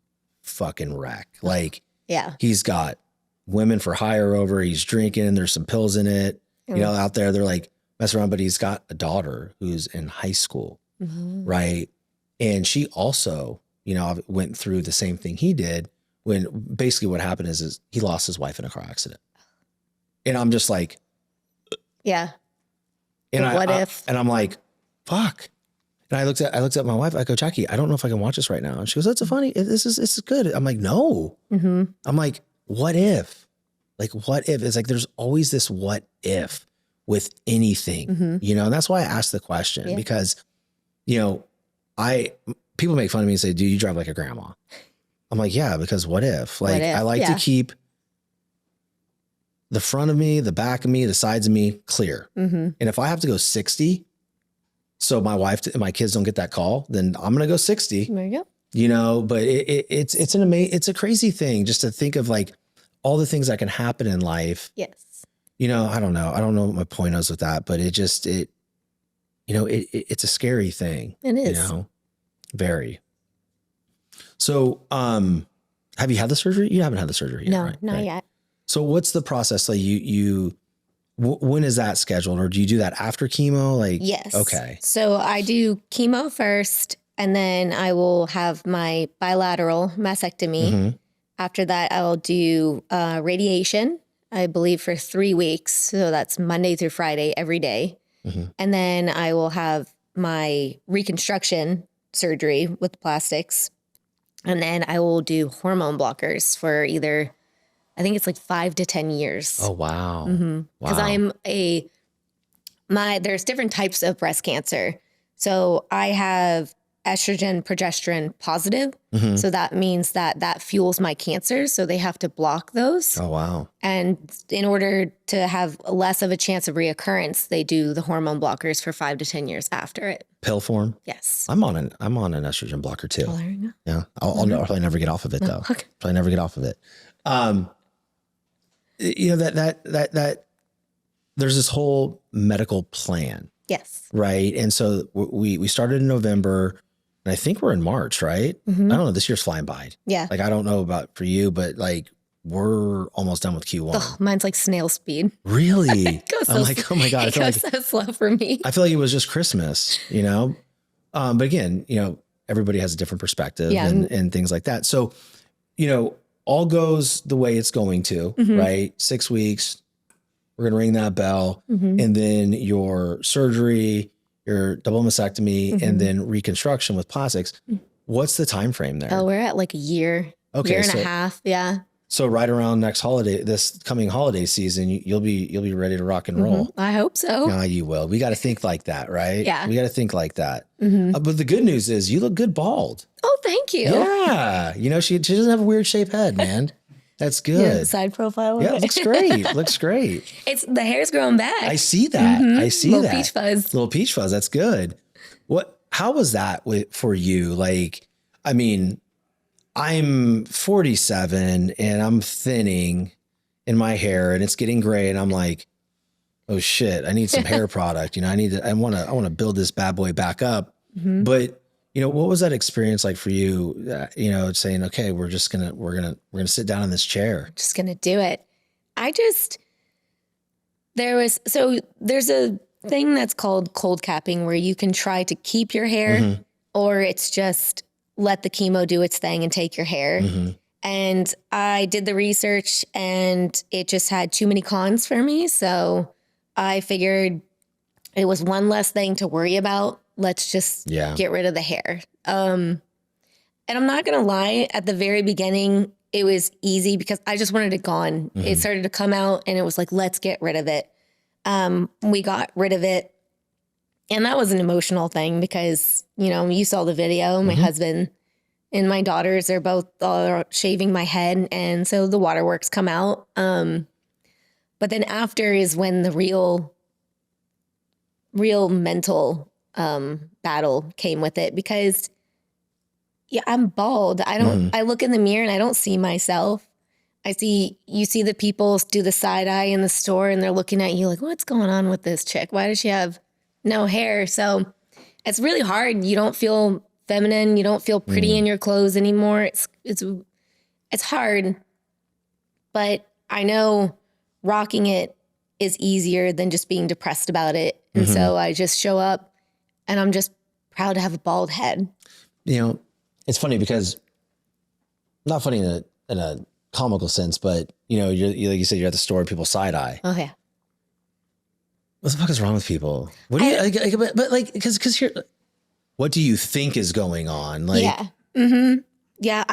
fucking wreck. Like, Yeah. he's got women for hire over, he's drinking, there's some pills in it, you know, out there, they're like messing around, but he's got a daughter who's in high school. Right. And she also, you know, went through the same thing he did, when basically what happened is he lost his wife in a car accident. And I'm just like, yeah. And what if? And I'm like, fuck. And I looked at my wife. I go, Jackie, I don't know if I can watch this right now. And she goes, that's it's good. I'm like, no. I'm like, what if? Like, what if? It's like, there's always this what if with anything, you know? And that's why I asked the question, because, you know, people make fun of me and say, dude, you drive like a grandma. I'm like, yeah, because what if? Like, I like to keep the front of me, the back of me, the sides of me clear. And if I have to go 60, so my wife and my kids don't get that call, then I'm going to go 60. There you go. You know, but it's a crazy thing just to think of, like, all the things that can happen in life. Yes. You know, I don't know what my point is with that, but it's a scary thing. It is. You know, very. So, have you had the surgery? You haven't had the surgery yet, No, right? not yet. So what's the process? Like, when is that scheduled, or do you do that after chemo? Like, yes. Okay. So I do chemo first, and then I will have my bilateral mastectomy. After that, I will do radiation, I believe, for 3 weeks. So that's Monday through Friday, every day. And then I will have my reconstruction surgery with plastics. And then I will do hormone blockers for either, I think it's like 5 to 10 years. Oh, wow. Because there's different types of breast cancer. So I have estrogen, progesterone positive. So that means that fuels my cancer. So they have to block those. Oh, wow. And in order to have less of a chance of reoccurrence, they do the hormone blockers for 5 to 10 years after it. Pill form? Yes. I'm on an estrogen blocker too. Oh, there you go. Yeah. I'll probably never get off of it though. Okay. Probably never get off of it. You know, that there's this whole medical plan. Yes. Right. And so we started in November, and I think we're in March, right? I don't know. This year's flying by. Yeah. Like, I don't know about for you, but like, we're almost done with Q1. Oh, mine's like snail speed. Really? I'm like, slow. oh my God. It goes so slow for me. I feel like it was just Christmas, you know? But again, you know, everybody has a different perspective and things like that. So, you know, all goes the way it's going to, right? 6 weeks, we're going to ring that bell, and then your surgery, your double mastectomy, and then reconstruction with plastics. What's the time frame there? Oh, we're at like a year, year and a half. Yeah. So right around this coming holiday season, you'll be ready to rock and roll. I hope so. No, you will. We got to think like that, right? Yeah. We got to think like that. But the good news is you look good bald. Oh, thank you. Yeah. You know, she doesn't have a weird shaped head, man. That's good. Yeah, side profile. Yeah, it looks great. Looks great. It's the hair's growing back. I see that. I see Little that. peach fuzz. Little peach fuzz. That's good. How was that for you? Like, I mean, I'm 47 and I'm thinning in my hair and it's getting gray, and I'm like, oh shit, I need some hair product. You know, I want to build this bad boy back up. But you know, what was that experience like for you? You know, saying, okay, we're gonna sit down in this chair. Just gonna do it. There's a thing that's called cold capping, where you can try to keep your hair, or it's just let the chemo do its thing and take your hair. And I did the research, and it just had too many cons for me. So I figured it was one less thing to worry about. Let's just get rid of the hair. And I'm not going to lie, at the very beginning, it was easy because I just wanted it gone. It started to come out, and it was like, let's get rid of it. We got rid of it. And that was an emotional thing because, you know, you saw the video, my husband and my daughters are both shaving my head. And so the waterworks come out. But then after is when the real mental battle came with it, because I'm bald. I look in the mirror and I don't see myself. You see the people do the side eye in the store, and they're looking at you like, what's going on with this chick? Why does she have no hair? So it's really hard. You don't feel feminine. You don't feel pretty in your clothes anymore. It's hard, but I know rocking it is easier than just being depressed about it. And so I just show up and I'm just proud to have a bald head. You know, it's funny because not funny in a comical sense, but you know, you like you said, you're at the store and people side eye. Oh yeah. What the fuck is wrong with people? What do you but like, cause here, what do you think is going on? Like, yeah. Yeah.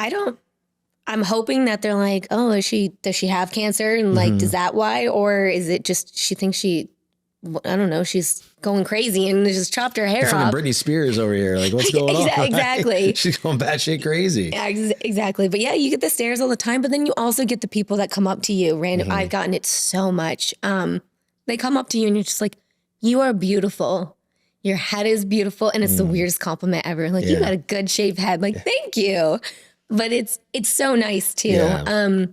I'm hoping that they're like, oh, does she have cancer? And like, is that why? Or is it just, she thinks I don't know, she's going crazy and just chopped her hair off. Britney Spears over here. Like, what's going on? Exactly. Right? She's going batshit crazy. Yeah, exactly. But yeah, you get the stares all the time, but then you also get the people that come up to you random. I've gotten it so much. They come up to you and you're just like, you are beautiful. Your head is beautiful. And it's the weirdest compliment ever. Like, you got a good shaped head. Like, thank you. But it's so nice too. Yeah.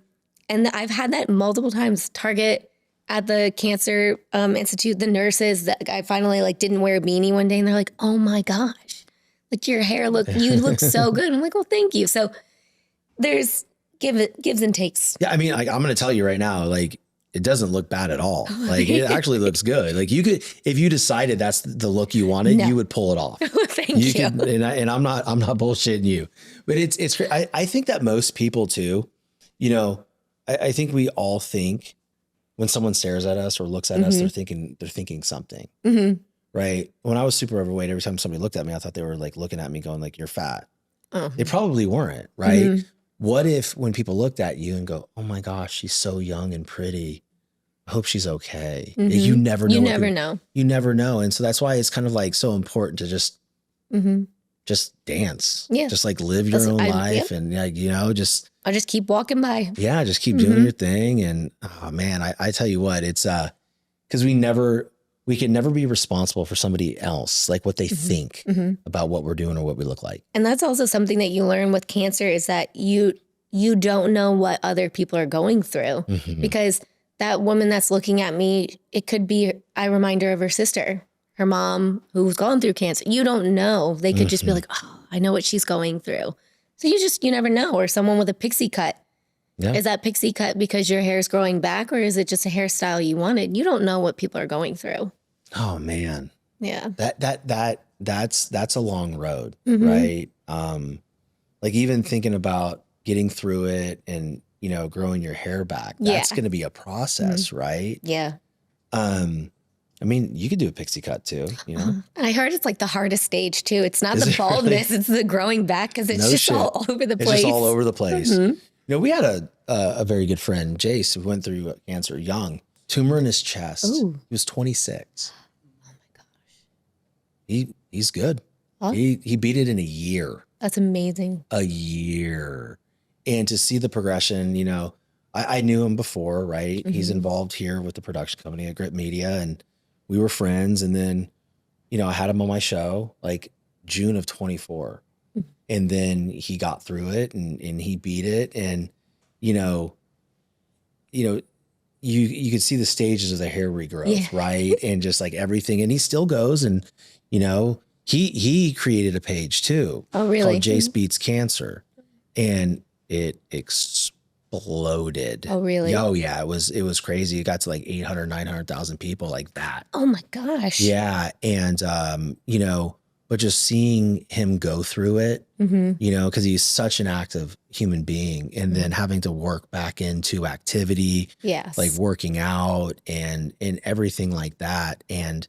And I've had that multiple times. Target, at the Cancer Institute, the nurses, that I finally like didn't wear a beanie one day and they're like, oh my gosh, like you look so good. I'm like, well, thank you. So there's gives and takes. Yeah. I mean, I'm going to tell you right now, like, it doesn't look bad at all. Like, it actually looks good. Like, you could, if you decided that's the look you wanted, you would pull it off. Thank you. Could, and I'm not bullshitting you, but it's, I think that most people too, you know, I think we all think when someone stares at us or looks at us, they're thinking something, right? When I was super overweight, every time somebody looked at me, I thought they were like looking at me going like, you're fat. They probably weren't, right? What if when people looked at you and go, oh my gosh, she's so young and pretty, I hope she's okay. You never know. You never know. And so that's why it's kind of like so important to just dance. Yeah. Just like live your own life. And like, you know, I'll just keep walking by. Yeah. Just keep doing your thing. And oh man, I tell you what, it's because we can never be responsible for somebody else, like what they think about what we're doing or what we look like. And that's also something that you learn with cancer is that you don't know what other people are going through because that woman that's looking at me, it could be a reminder of her sister, her mom who's gone through cancer. You don't know. They could just be like, oh, I know what she's going through. So you never know. Or someone with a pixie cut. Yeah. Is that pixie cut because your hair is growing back or is it just a hairstyle you wanted? You don't know what people are going through. Oh man. Yeah. That's a long road, right? Like even thinking about getting through it and, you know, growing your hair back, that's going to be a process, right? Yeah. I mean, you could do a pixie cut too, you know? I heard it's like the hardest stage too. It's not the baldness, it's the growing back because it's just all over the place. It's just all over the place. You know, we had a very good friend, Jace, who went through cancer young, tumor in his chest. Ooh. He was 26. Oh my gosh. He's good. Huh? He beat it in a year. That's amazing. A year. And to see the progression, you know, I knew him before, right? He's involved here with the production company at Grit Media and we were friends. And then, you know, I had him on my show like June of 24. And then he got through it and he beat it. And, you could see the stages of the hair regrowth, right? And just like everything. And he still goes and, you know, he created a page too. Oh, really? Called Jace Beats Cancer. And it exploded. Oh, really? Oh, yeah. It was crazy. It got to like 800, 900,000 people like that. Oh my gosh. Yeah. And, you know, but just seeing him go through it, you know, because he's such an active human being and then having to work back into activity, like working out and everything like that. And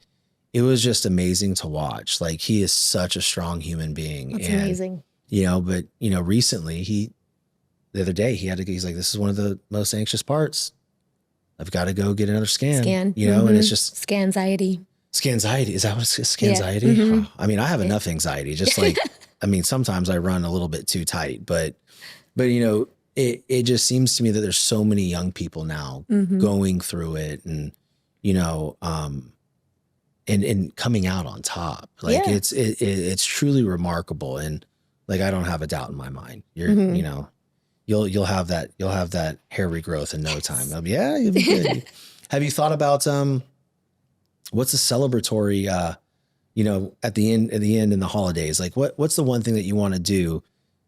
it was just amazing to watch. Like he is such a strong human being. That's amazing. You know, but, you know, recently the other day he's like, this is one of the most anxious parts. I've got to go get another scan. You know, and it's just Scanxiety. Scanxiety. Is that what it's Scanxiety? Yeah. Oh, I mean, I have enough anxiety. Just like, I mean, sometimes I run a little bit too tight, but you know, it just seems to me that there's so many young people now going through it and, you know, and coming out on top. Like it's truly remarkable. And like, I don't have a doubt in my mind. You're, you know, you'll have that hair regrowth in no time. You'll be good. Have you thought about, what's a celebratory, at the end in the holidays, like what's the one thing that you want to do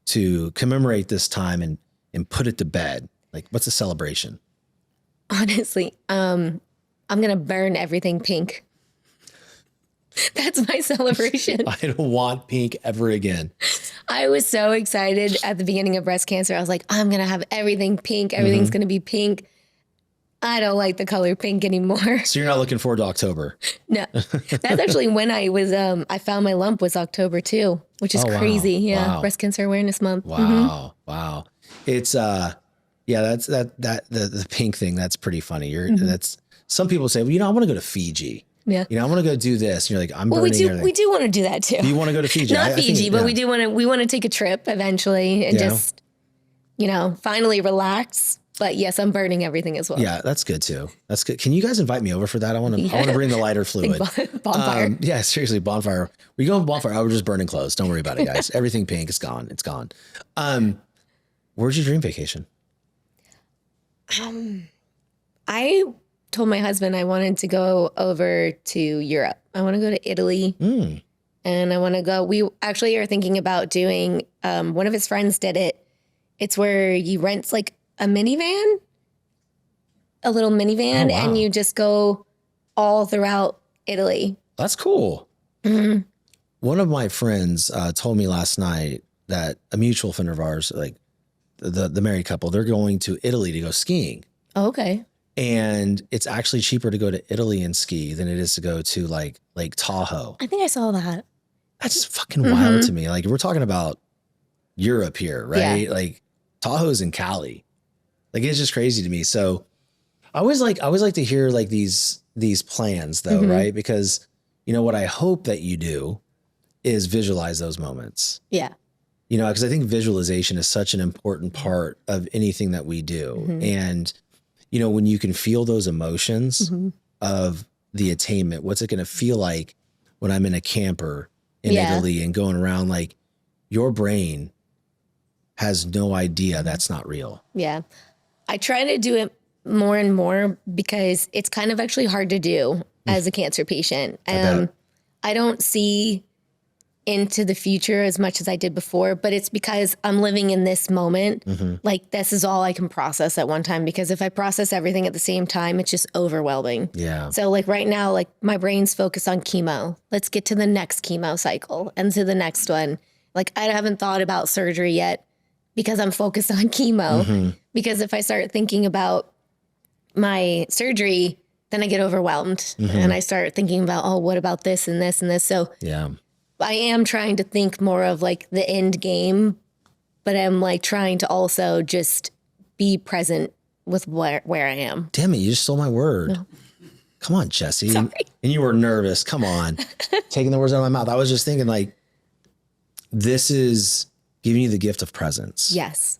to commemorate this time and put it to bed? Like, what's the celebration? Honestly, I'm going to burn everything pink. That's my celebration. I don't want pink ever again. I was so excited at the beginning of breast cancer. I was like, I'm going to have everything pink. Everything's going to be pink. I don't like the color pink anymore. So you're not looking forward to October? No, that's actually when I was, I found my lump was October too, which is crazy. Yeah. Wow. Breast Cancer Awareness Month. Wow. Wow. It's, that's the pink thing. That's pretty funny. That's, some people say, well, I want to go to Fiji. Yeah. I want to go do this. And you're like, I'm burning everything. We do want to do that too. Do you want to go to Fiji? Not Fiji, but we want to take a trip eventually and just, finally relax. But yes, I'm burning everything as well. Yeah, that's good too. That's good. Can you guys invite me over for that? I want to bring the lighter fluid. Bonfire. Yeah, seriously, bonfire. We go on bonfire. I was just burning clothes. Don't worry about it, guys. Everything pink. It's gone. It's gone. Where's your dream vacation? I told my husband I wanted to go over to Europe. I want to go to Italy. And I want to go. We actually are thinking about doing, one of his friends did it. It's where you rent like a minivan, a little minivan, and you just go all throughout Italy. That's cool. Mm-hmm. One of my friends told me last night that a mutual friend of ours, like the married couple, they're going to Italy to go skiing. Oh, okay. And it's actually cheaper to go to Italy and ski than it is to go to like Lake Tahoe. I think I saw that. That's fucking wild to me. Like, we're talking about Europe here, right? Yeah. Like, Tahoe's in Cali. Like, it's just crazy to me. So I always like to hear like these plans though, right? Because what I hope that you do is visualize those moments. Yeah. Because I think visualization is such an important part of anything that we do. And, when you can feel those emotions of the attainment, what's it going to feel like when I'm in a camper in Italy and going around, like, your brain has no idea that's not real. Yeah. I try to do it more and more because it's kind of actually hard to do as a cancer patient. I don't see into the future as much as I did before, but it's because I'm living in this moment. Like, this is all I can process at one time, because if I process everything at the same time, it's just overwhelming. Yeah. So like right now, like my brain's focused on chemo. Let's get to the next chemo cycle and to the next one. Like, I haven't thought about surgery yet because I'm focused on chemo. Because if I start thinking about my surgery, then I get overwhelmed and I start thinking about, oh, what about this and this and this? So yeah, I am trying to think more of like the end game, but I'm like trying to also just be present with where I am. Damn it, you just stole my word. No. Come on, Jessie. Sorry. And you were nervous. Come on. Taking the words out of my mouth. I was just thinking, like, this is giving you the gift of presence. Yes.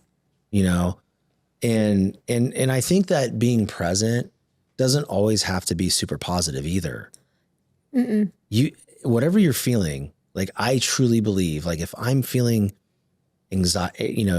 And I think that being present doesn't always have to be super positive either. Whatever you're feeling, like, I truly believe, like, if I'm feeling anxiety,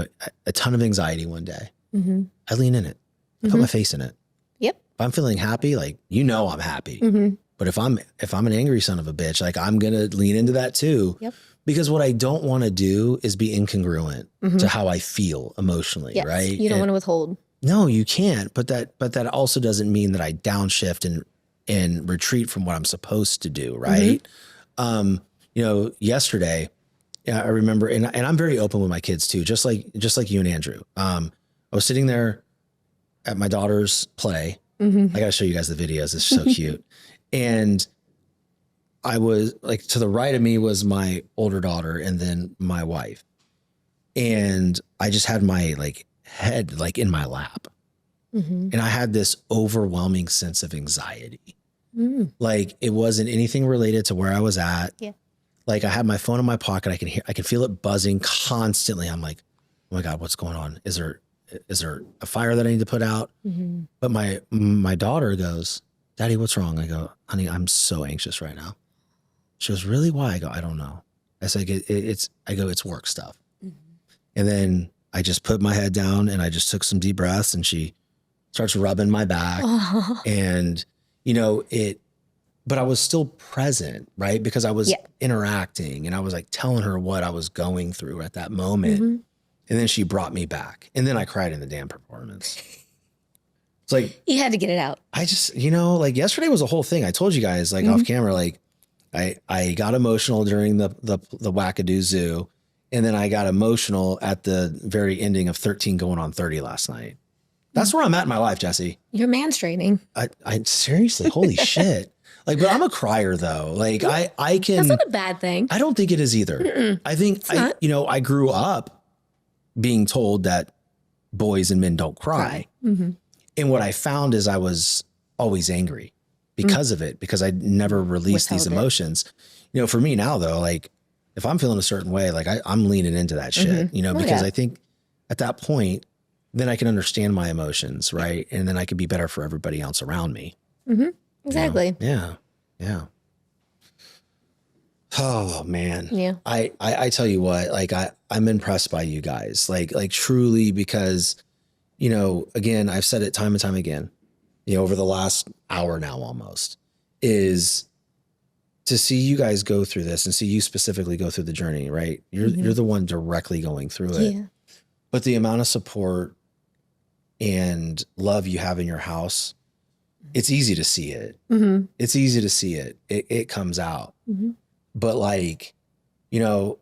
a ton of anxiety one day, I lean in it, I put my face in it. Yep. If I'm feeling happy, like, I'm happy. But if I'm an angry son of a bitch, like, I'm going to lean into that too. Yep. Because what I don't want to do is be incongruent to how I feel emotionally, right? You don't want to withhold. No, you can't. But that also doesn't mean that I downshift and retreat from what I'm supposed to do, right? Yesterday, I remember, and I'm very open with my kids too, just like you and Andrew. I was sitting there at my daughter's play. I got to show you guys the videos. It's so cute. And I was like, to the right of me was my older daughter and then my wife. And I just had my like head like in my lap. And I had this overwhelming sense of anxiety. Like, it wasn't anything related to where I was at. Yeah. Like, I had my phone in my pocket. I can feel it buzzing constantly. I'm like, oh my God, what's going on? Is there a fire that I need to put out? But my daughter goes, Daddy, what's wrong? I go, honey, I'm so anxious right now. She goes, really? Why? I go, I don't know. I said, it's work stuff. And then I just put my head down and I just took some deep breaths, and she starts rubbing my back. And, but I was still present, right? Because I was Yeah. interacting and I was like telling her what I was going through at that moment. Mm-hmm. And then she brought me back. And then I cried in the damn performance. It's like, You had to get it out. I just, like yesterday was a whole thing. I told you guys, like off camera, like I got emotional during the Wackadoo Zoo. And then I got emotional at the very ending of 13 going on 30 last night. That's where I'm at in my life, Jessie. You're manstraining. I seriously, holy shit. Like, but I'm a crier though. Like I can. That's not a bad thing. I don't think it is either. Mm-mm. I think I grew up being told that boys and men don't cry. Mm-hmm. And what I found is I was always angry because of it, because I never released these emotions. For me now though, like if I'm feeling a certain way, like I'm leaning into that shit, because I think at that point, then I can understand my emotions, right? And then I can be better for everybody else around me. Mm-hmm. Exactly. Yeah. Oh man. Yeah. I tell you what, like I'm impressed by you guys, like truly, because, again, I've said it time and time again, over the last hour now almost, is to see you guys go through this and see you specifically go through the journey, right? You're the one directly going through it. Yeah. But the amount of support and love you have in your house, it's easy to see it. Mm-hmm. It's easy to see it. It comes out. Mm-hmm. But like, oh,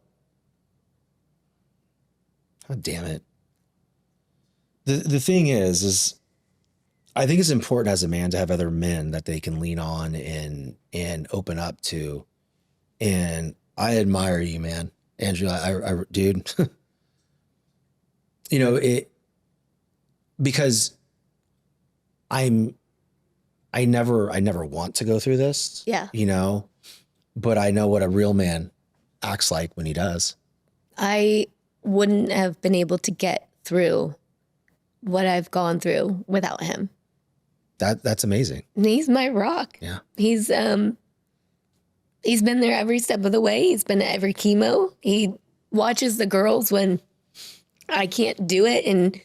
damn it. The thing is I think it's important as a man to have other men that they can lean on and open up to. And I admire you, man. Andrew, I dude, because I never want to go through this. Yeah. But I know what a real man acts like when he does. I wouldn't have been able to get through what I've gone through without him. That's amazing. He's my rock. Yeah. He's been there every step of the way. He's been at every chemo. He watches the girls when I can't do it, and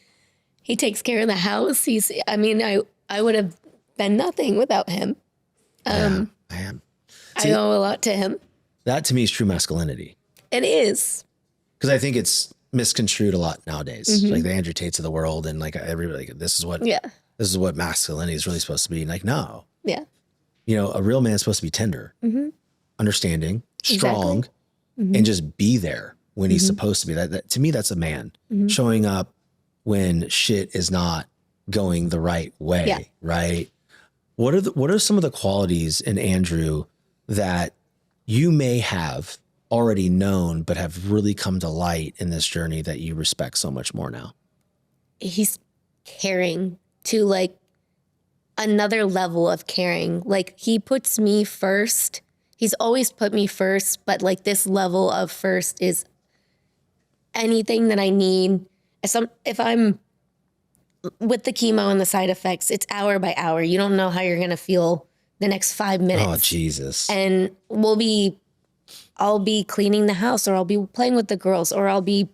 he takes care of the house. I would have been nothing without him. I owe a lot to him. That to me is true masculinity. It is. Because I think it's misconstrued a lot nowadays. Mm-hmm. Like the Andrew Tates of the world, and like everybody, like, this is what masculinity is really supposed to be. And like, no. Yeah. A real man is supposed to be tender, understanding, strong, exactly. and just be there when he's supposed to be. That to me, that's a man showing up when shit is not going the right way. Right. What are some of the qualities in Andrew that you may have already known, but have really come to light in this journey that you respect so much more now? He's caring to like another level of caring. Like he puts me first. He's always put me first, but like this level of first is anything that I need. If I'm with the chemo and the side effects, it's hour by hour. You don't know how you're going to feel the next 5 minutes. Oh, Jesus. And I'll be cleaning the house, or I'll be playing with the girls, or I'll be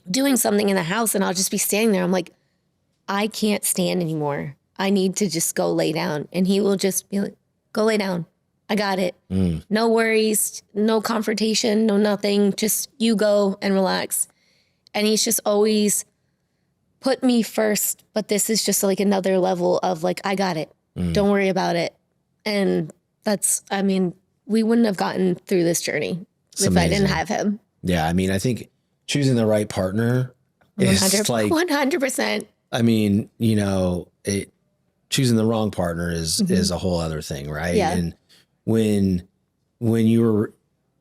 doing something in the house, and I'll just be standing there. I'm like, I can't stand anymore. I need to just go lay down. And he will just be like, go lay down. I got it. No worries, no confrontation, no nothing. Just you go and relax. And he's just always put me first, but this is just like another level of like, I got it. Don't worry about it. And we wouldn't have gotten through this journey if I didn't have him. Yeah. I think choosing the right partner is like 100%. Choosing the wrong partner is a whole other thing. Right. Yeah. And when you're,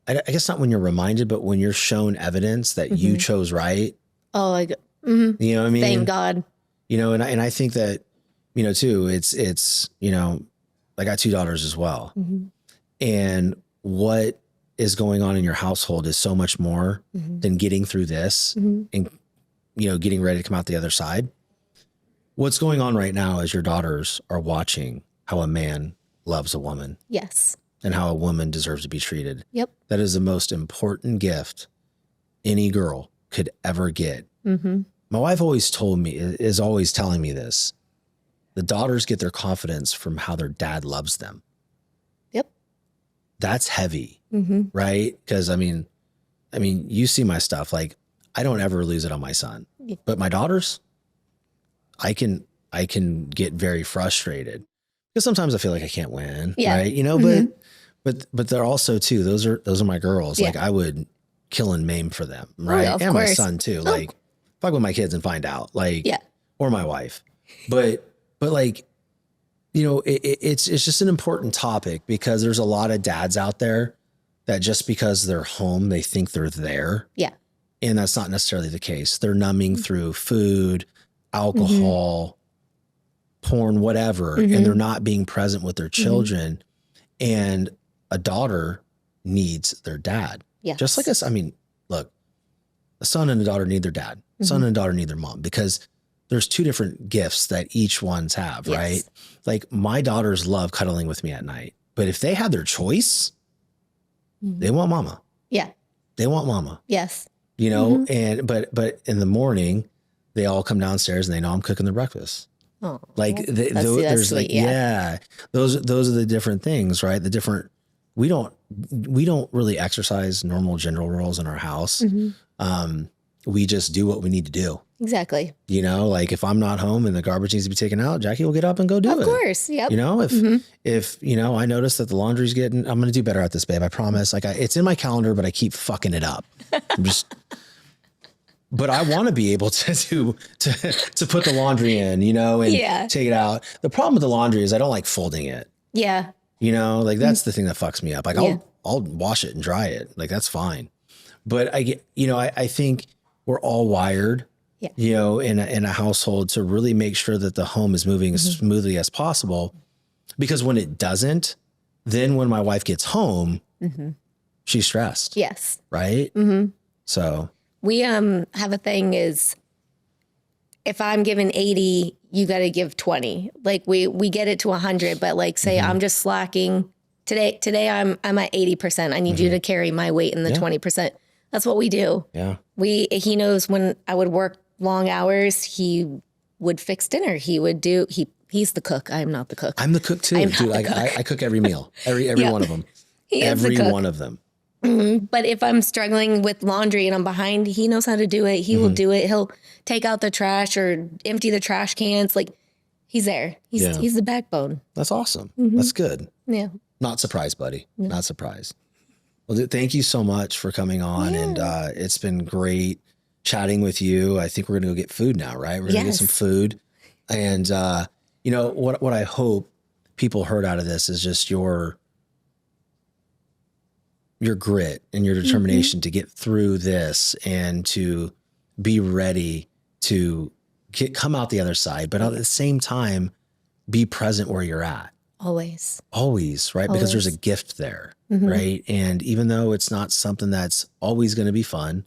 I guess not when you're reminded, but when you're shown evidence that you chose right. Oh, you know what I mean? Thank God. And I think that, too, it's, I got 2 daughters as well. And what is going on in your household is so much more than getting through this and, getting ready to come out the other side. What's going on right now is your daughters are watching how a man loves a woman. Yes. And how a woman deserves to be treated. Yep. That is the most important gift any girl could ever get. My wife always is always telling me this. The daughters get their confidence from how their dad loves them. Yep. that's heavy, right? Because I mean, you see my stuff. Like, I don't ever lose it on my son, but my daughters, I can get very frustrated because sometimes I feel like I can't win, right? You know, but they're also too. Those are my girls. Like, I would kill and maim for them, right? Of and course. my son too. Like, fuck with my kids and find out, like, or my wife. But like, you know, it's just an important topic because there's a lot of dads out there that just because they're home, they think they're there. Yeah. And that's not necessarily the case. They're numbing through food, alcohol, porn, whatever, and they're not being present with their children. And a daughter needs their dad. Yeah. Just like us. I mean, look, a son and a daughter need their dad. Son and a daughter need their mom, because there's two different gifts that each one's have, right? Like, my daughters love cuddling with me at night, but if they had their choice, they want mama. Yeah. They want mama. Yes. You know, and, but in the morning, they all come downstairs and they know I'm cooking their breakfast. Oh, like there's sweet, like, those are the different things, right? The different, we don't really exercise normal gender roles in our house. We just do what we need to do. Exactly. You know, like, if I'm not home and the garbage needs to be taken out, Jackie will get up and go do it. Of course. Yep. You know, if, you know, I notice that the laundry's getting, I'm going to do better at this, babe. I promise. Like, it's in my calendar, but I keep fucking it up. I'm just, but I want to be able to put the laundry in, you know, and take it out. The problem with the laundry is I don't like folding it. Yeah. You know, like, that's the thing that fucks me up. Like, I'll wash it and dry it. Like, that's fine. But I get, you know, I think we're all wired, you know, in a household to really make sure that the home is moving as smoothly as possible. Because when it doesn't, then when my wife gets home, she's stressed. Yes. Right. So we have a thing is, if I'm giving 80, you got to give 20. Like, we get it to 100, but like, say I'm just slacking today I'm at 80%. I need you to carry my weight in the 20%. That's what we do. Yeah. He knows when I would work long hours, he would fix dinner. He would do, he's the cook. I am not the cook. I'm the cook too. Dude, I cook every meal, every one of them. Every one of them. But if I'm struggling with laundry and I'm behind, he knows how to do it. He will do it. He'll take out the trash or empty the trash cans. Like, he's there. He's the backbone. That's awesome. That's good. Yeah. Not surprised, buddy. No. Not surprised. Well, thank you so much for coming on. And it's been great chatting with you. I think we're going to go get food now, right? We're going to get some food. And, you know, what I hope people heard out of this is just your grit and your determination to get through this and to be ready to come out the other side, but at the same time, be present where you're at. Always, right? Because there's a gift there, right? And even though it's not something that's always going to be fun,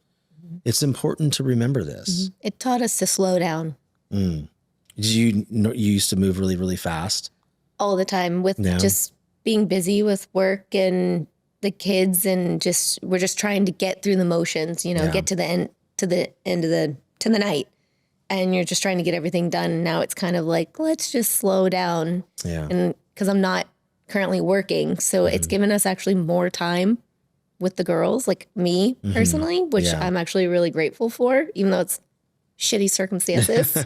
it's important to remember this. It taught us to slow down. Did you used to move really, really fast? All the time with just being busy with work and the kids, and we're just trying to get through the motions, you know, get to the end of the night. And you're just trying to get everything done. Now it's kind of like, let's just slow down. Yeah. And because I'm not currently working. So it's given us actually more time with the girls, like me personally, which I'm actually really grateful for, even though it's shitty circumstances.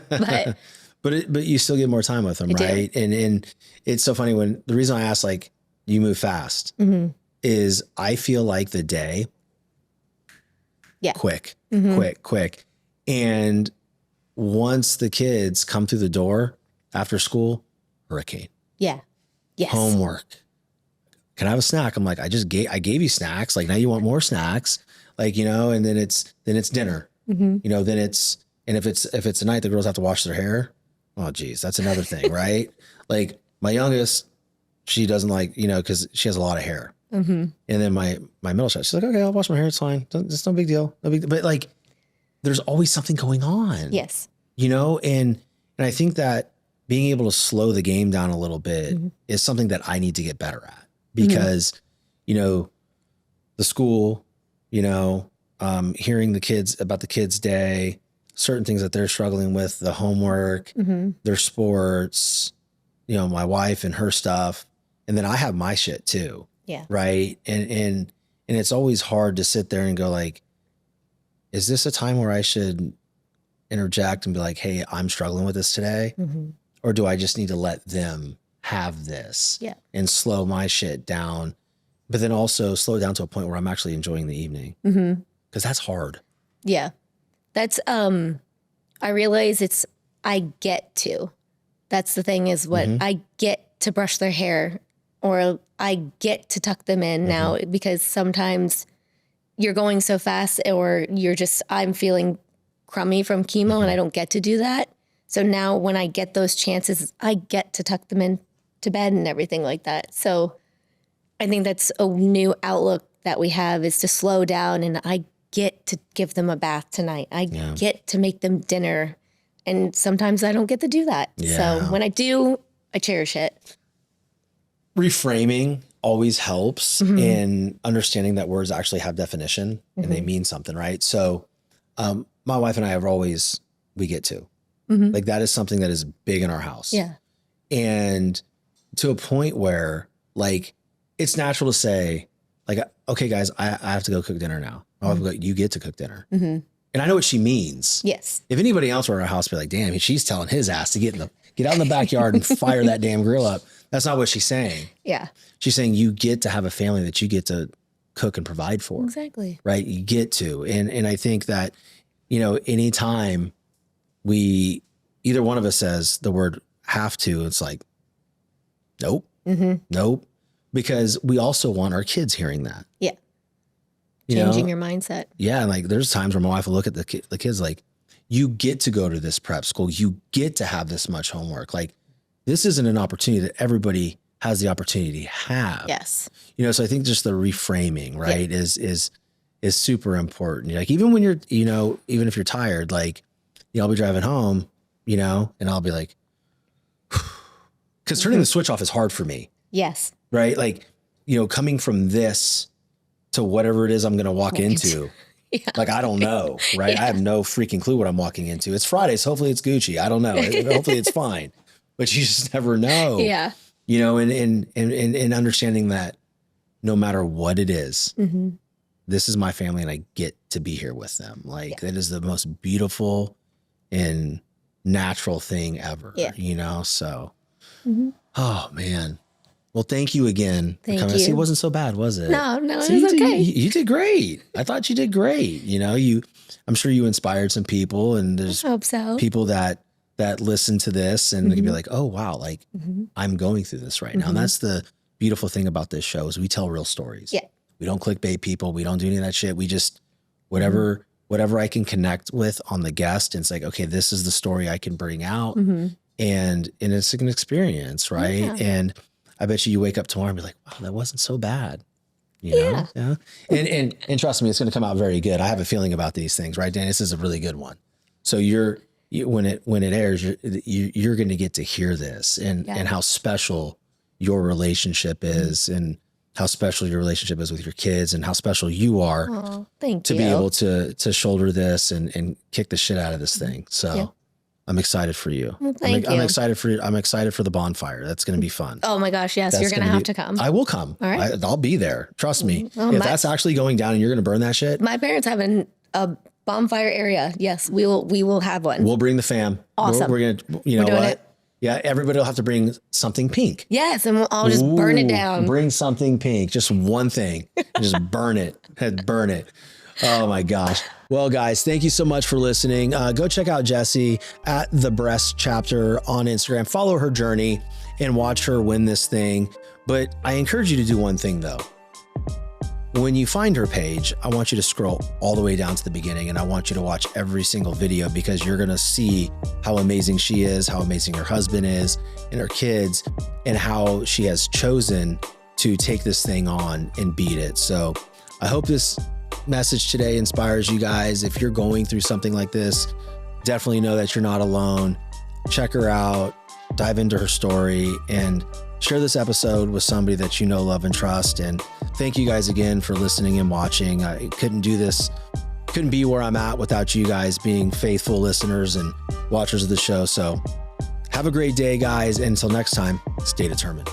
But you still get more time with them, right? And it's so funny when the reason I asked, like, you move fast is I feel like the day, quick. And once the kids come through the door after school, hurricane. Yeah. Yes. Homework. Can I have a snack? I'm like, I gave you snacks. Like, now you want more snacks. Like, you know, and then it's dinner. You know, then if it's a night the girls have to wash their hair. Oh geez, that's another thing, right? Like, my youngest, she doesn't like, you know, cause she has a lot of hair. And then my middle child, she's like, okay, I'll wash my hair. It's fine. It's no big deal. But like, there's always something going on. Yes. You know, and I think that being able to slow the game down a little bit is something that I need to get better at, because, you know, the school, you know, hearing the kids about the kids' day, certain things that they're struggling with, the homework, their sports, you know, my wife and her stuff. And then I have my shit too. Yeah. Right. And it's always hard to sit there and go like, is this a time where I should interject and be like, hey, I'm struggling with this today? Mm-hmm. Or do I just need to let them have this and slow my shit down, but then also slow down to a point where I'm actually enjoying the evening? Mm-hmm. Because that's hard. Yeah. That's, I realize I get to. That's the thing is what I get to brush their hair, or I get to tuck them in now, because sometimes you're going so fast, or I'm feeling crummy from chemo and I don't get to do that. So now when I get those chances, I get to tuck them in to bed and everything like that. So I think that's a new outlook that we have, is to slow down, and I get to give them a bath tonight. I get to make them dinner. And sometimes I don't get to do that. Yeah. So when I do, I cherish it. Reframing always helps in understanding that words actually have definition and they mean something, right? So my wife and I we get to. Like that is something that is big in our house. Yeah. And to a point where like, it's natural to say like, okay, guys, I have to go cook dinner now. My wife will go, you get to cook dinner. And I know what she means. Yes. If anybody else were at our house, be like, damn, she's telling his ass to get out in the backyard and fire that damn grill up. That's not what she's saying. Yeah. She's saying you get to have a family that you get to cook and provide for. Exactly. Right. You get to. And I think that, anytime either one of us says the word have to, it's like, nope, nope. Because we also want our kids hearing that. Yeah. Changing your mindset. Yeah. And like, there's times where my wife will look at the kids like, you get to go to this prep school. You get to have this much homework. Like, this isn't an opportunity that everybody has the opportunity to have. Yes. So I think just the reframing, right, is super important. Like, even when you're, even if you're tired, like, I'll be driving home, and I'll be like, because turning the switch off is hard for me. Yes. Right. Like, coming from this to whatever it is I'm going to walk into. Like, I don't know. Right. I have no freaking clue what I'm walking into. It's Friday. So hopefully it's Gucci. I don't know. Hopefully it's fine, but you just never know. Yeah. And understanding that no matter what it is, this is my family and I get to be here with them. Like, that is the most beautiful and natural thing ever, so, oh man. Well, thank you again. Thank for coming. you. See, it wasn't so bad, was it? No, See, it was okay. You did great. I thought you did great. I'm sure you inspired some people, and there's I hope so. people that listen to this and they can be like, oh wow, like I'm going through this right now. And that's the beautiful thing about this show, is we tell real stories. Yeah. We don't clickbait people. We don't do any of that shit. We just, whatever I can connect with on the guest, and it's like, okay, this is the story I can bring out. And it's an experience, right? Yeah. And I bet you wake up tomorrow and be like, wow, that wasn't so bad. You know? Yeah. And trust me, it's going to come out very good. I have a feeling about these things, right, Dan? This is a really good one. So when it airs, you're going to get to hear this and how special your relationship is, and how special your relationship is with your kids, and how special you are to be able to shoulder this and kick the shit out of this thing. So I'm excited for you. Well, thank you. I'm excited for the bonfire. That's going to be fun. Oh my gosh. Yes. You're going to have to come. I will come. All right. I'll be there. Trust me. Well, if that's actually going down and you're going to burn that shit. My parents have a bonfire area. Yes. We will have one. We'll bring the fam. Awesome. We're going to, you know what? Yeah. Everybody will have to bring something pink. Yes. And I'll just burn it down. Bring something pink. Just one thing. Just burn it. Burn it. Oh my gosh. Well, guys, thank you so much for listening. Go check out Jessie at The Breast Chapter on Instagram. Follow her journey and watch her win this thing. But I encourage you to do one thing though. When you find her page, I want you to scroll all the way down to the beginning, and I want you to watch every single video, because you're going to see how amazing she is, how amazing her husband is, and her kids, and how she has chosen to take this thing on and beat it. So I hope this message today inspires you guys. If you're going through something like this, definitely know that you're not alone. Check her out, dive into her story, and share this episode with somebody that you know, love, and trust. And thank you guys again for listening and watching. I couldn't be where I'm at without you guys being faithful listeners and watchers of the show. So have a great day, guys. And until next time, stay determined.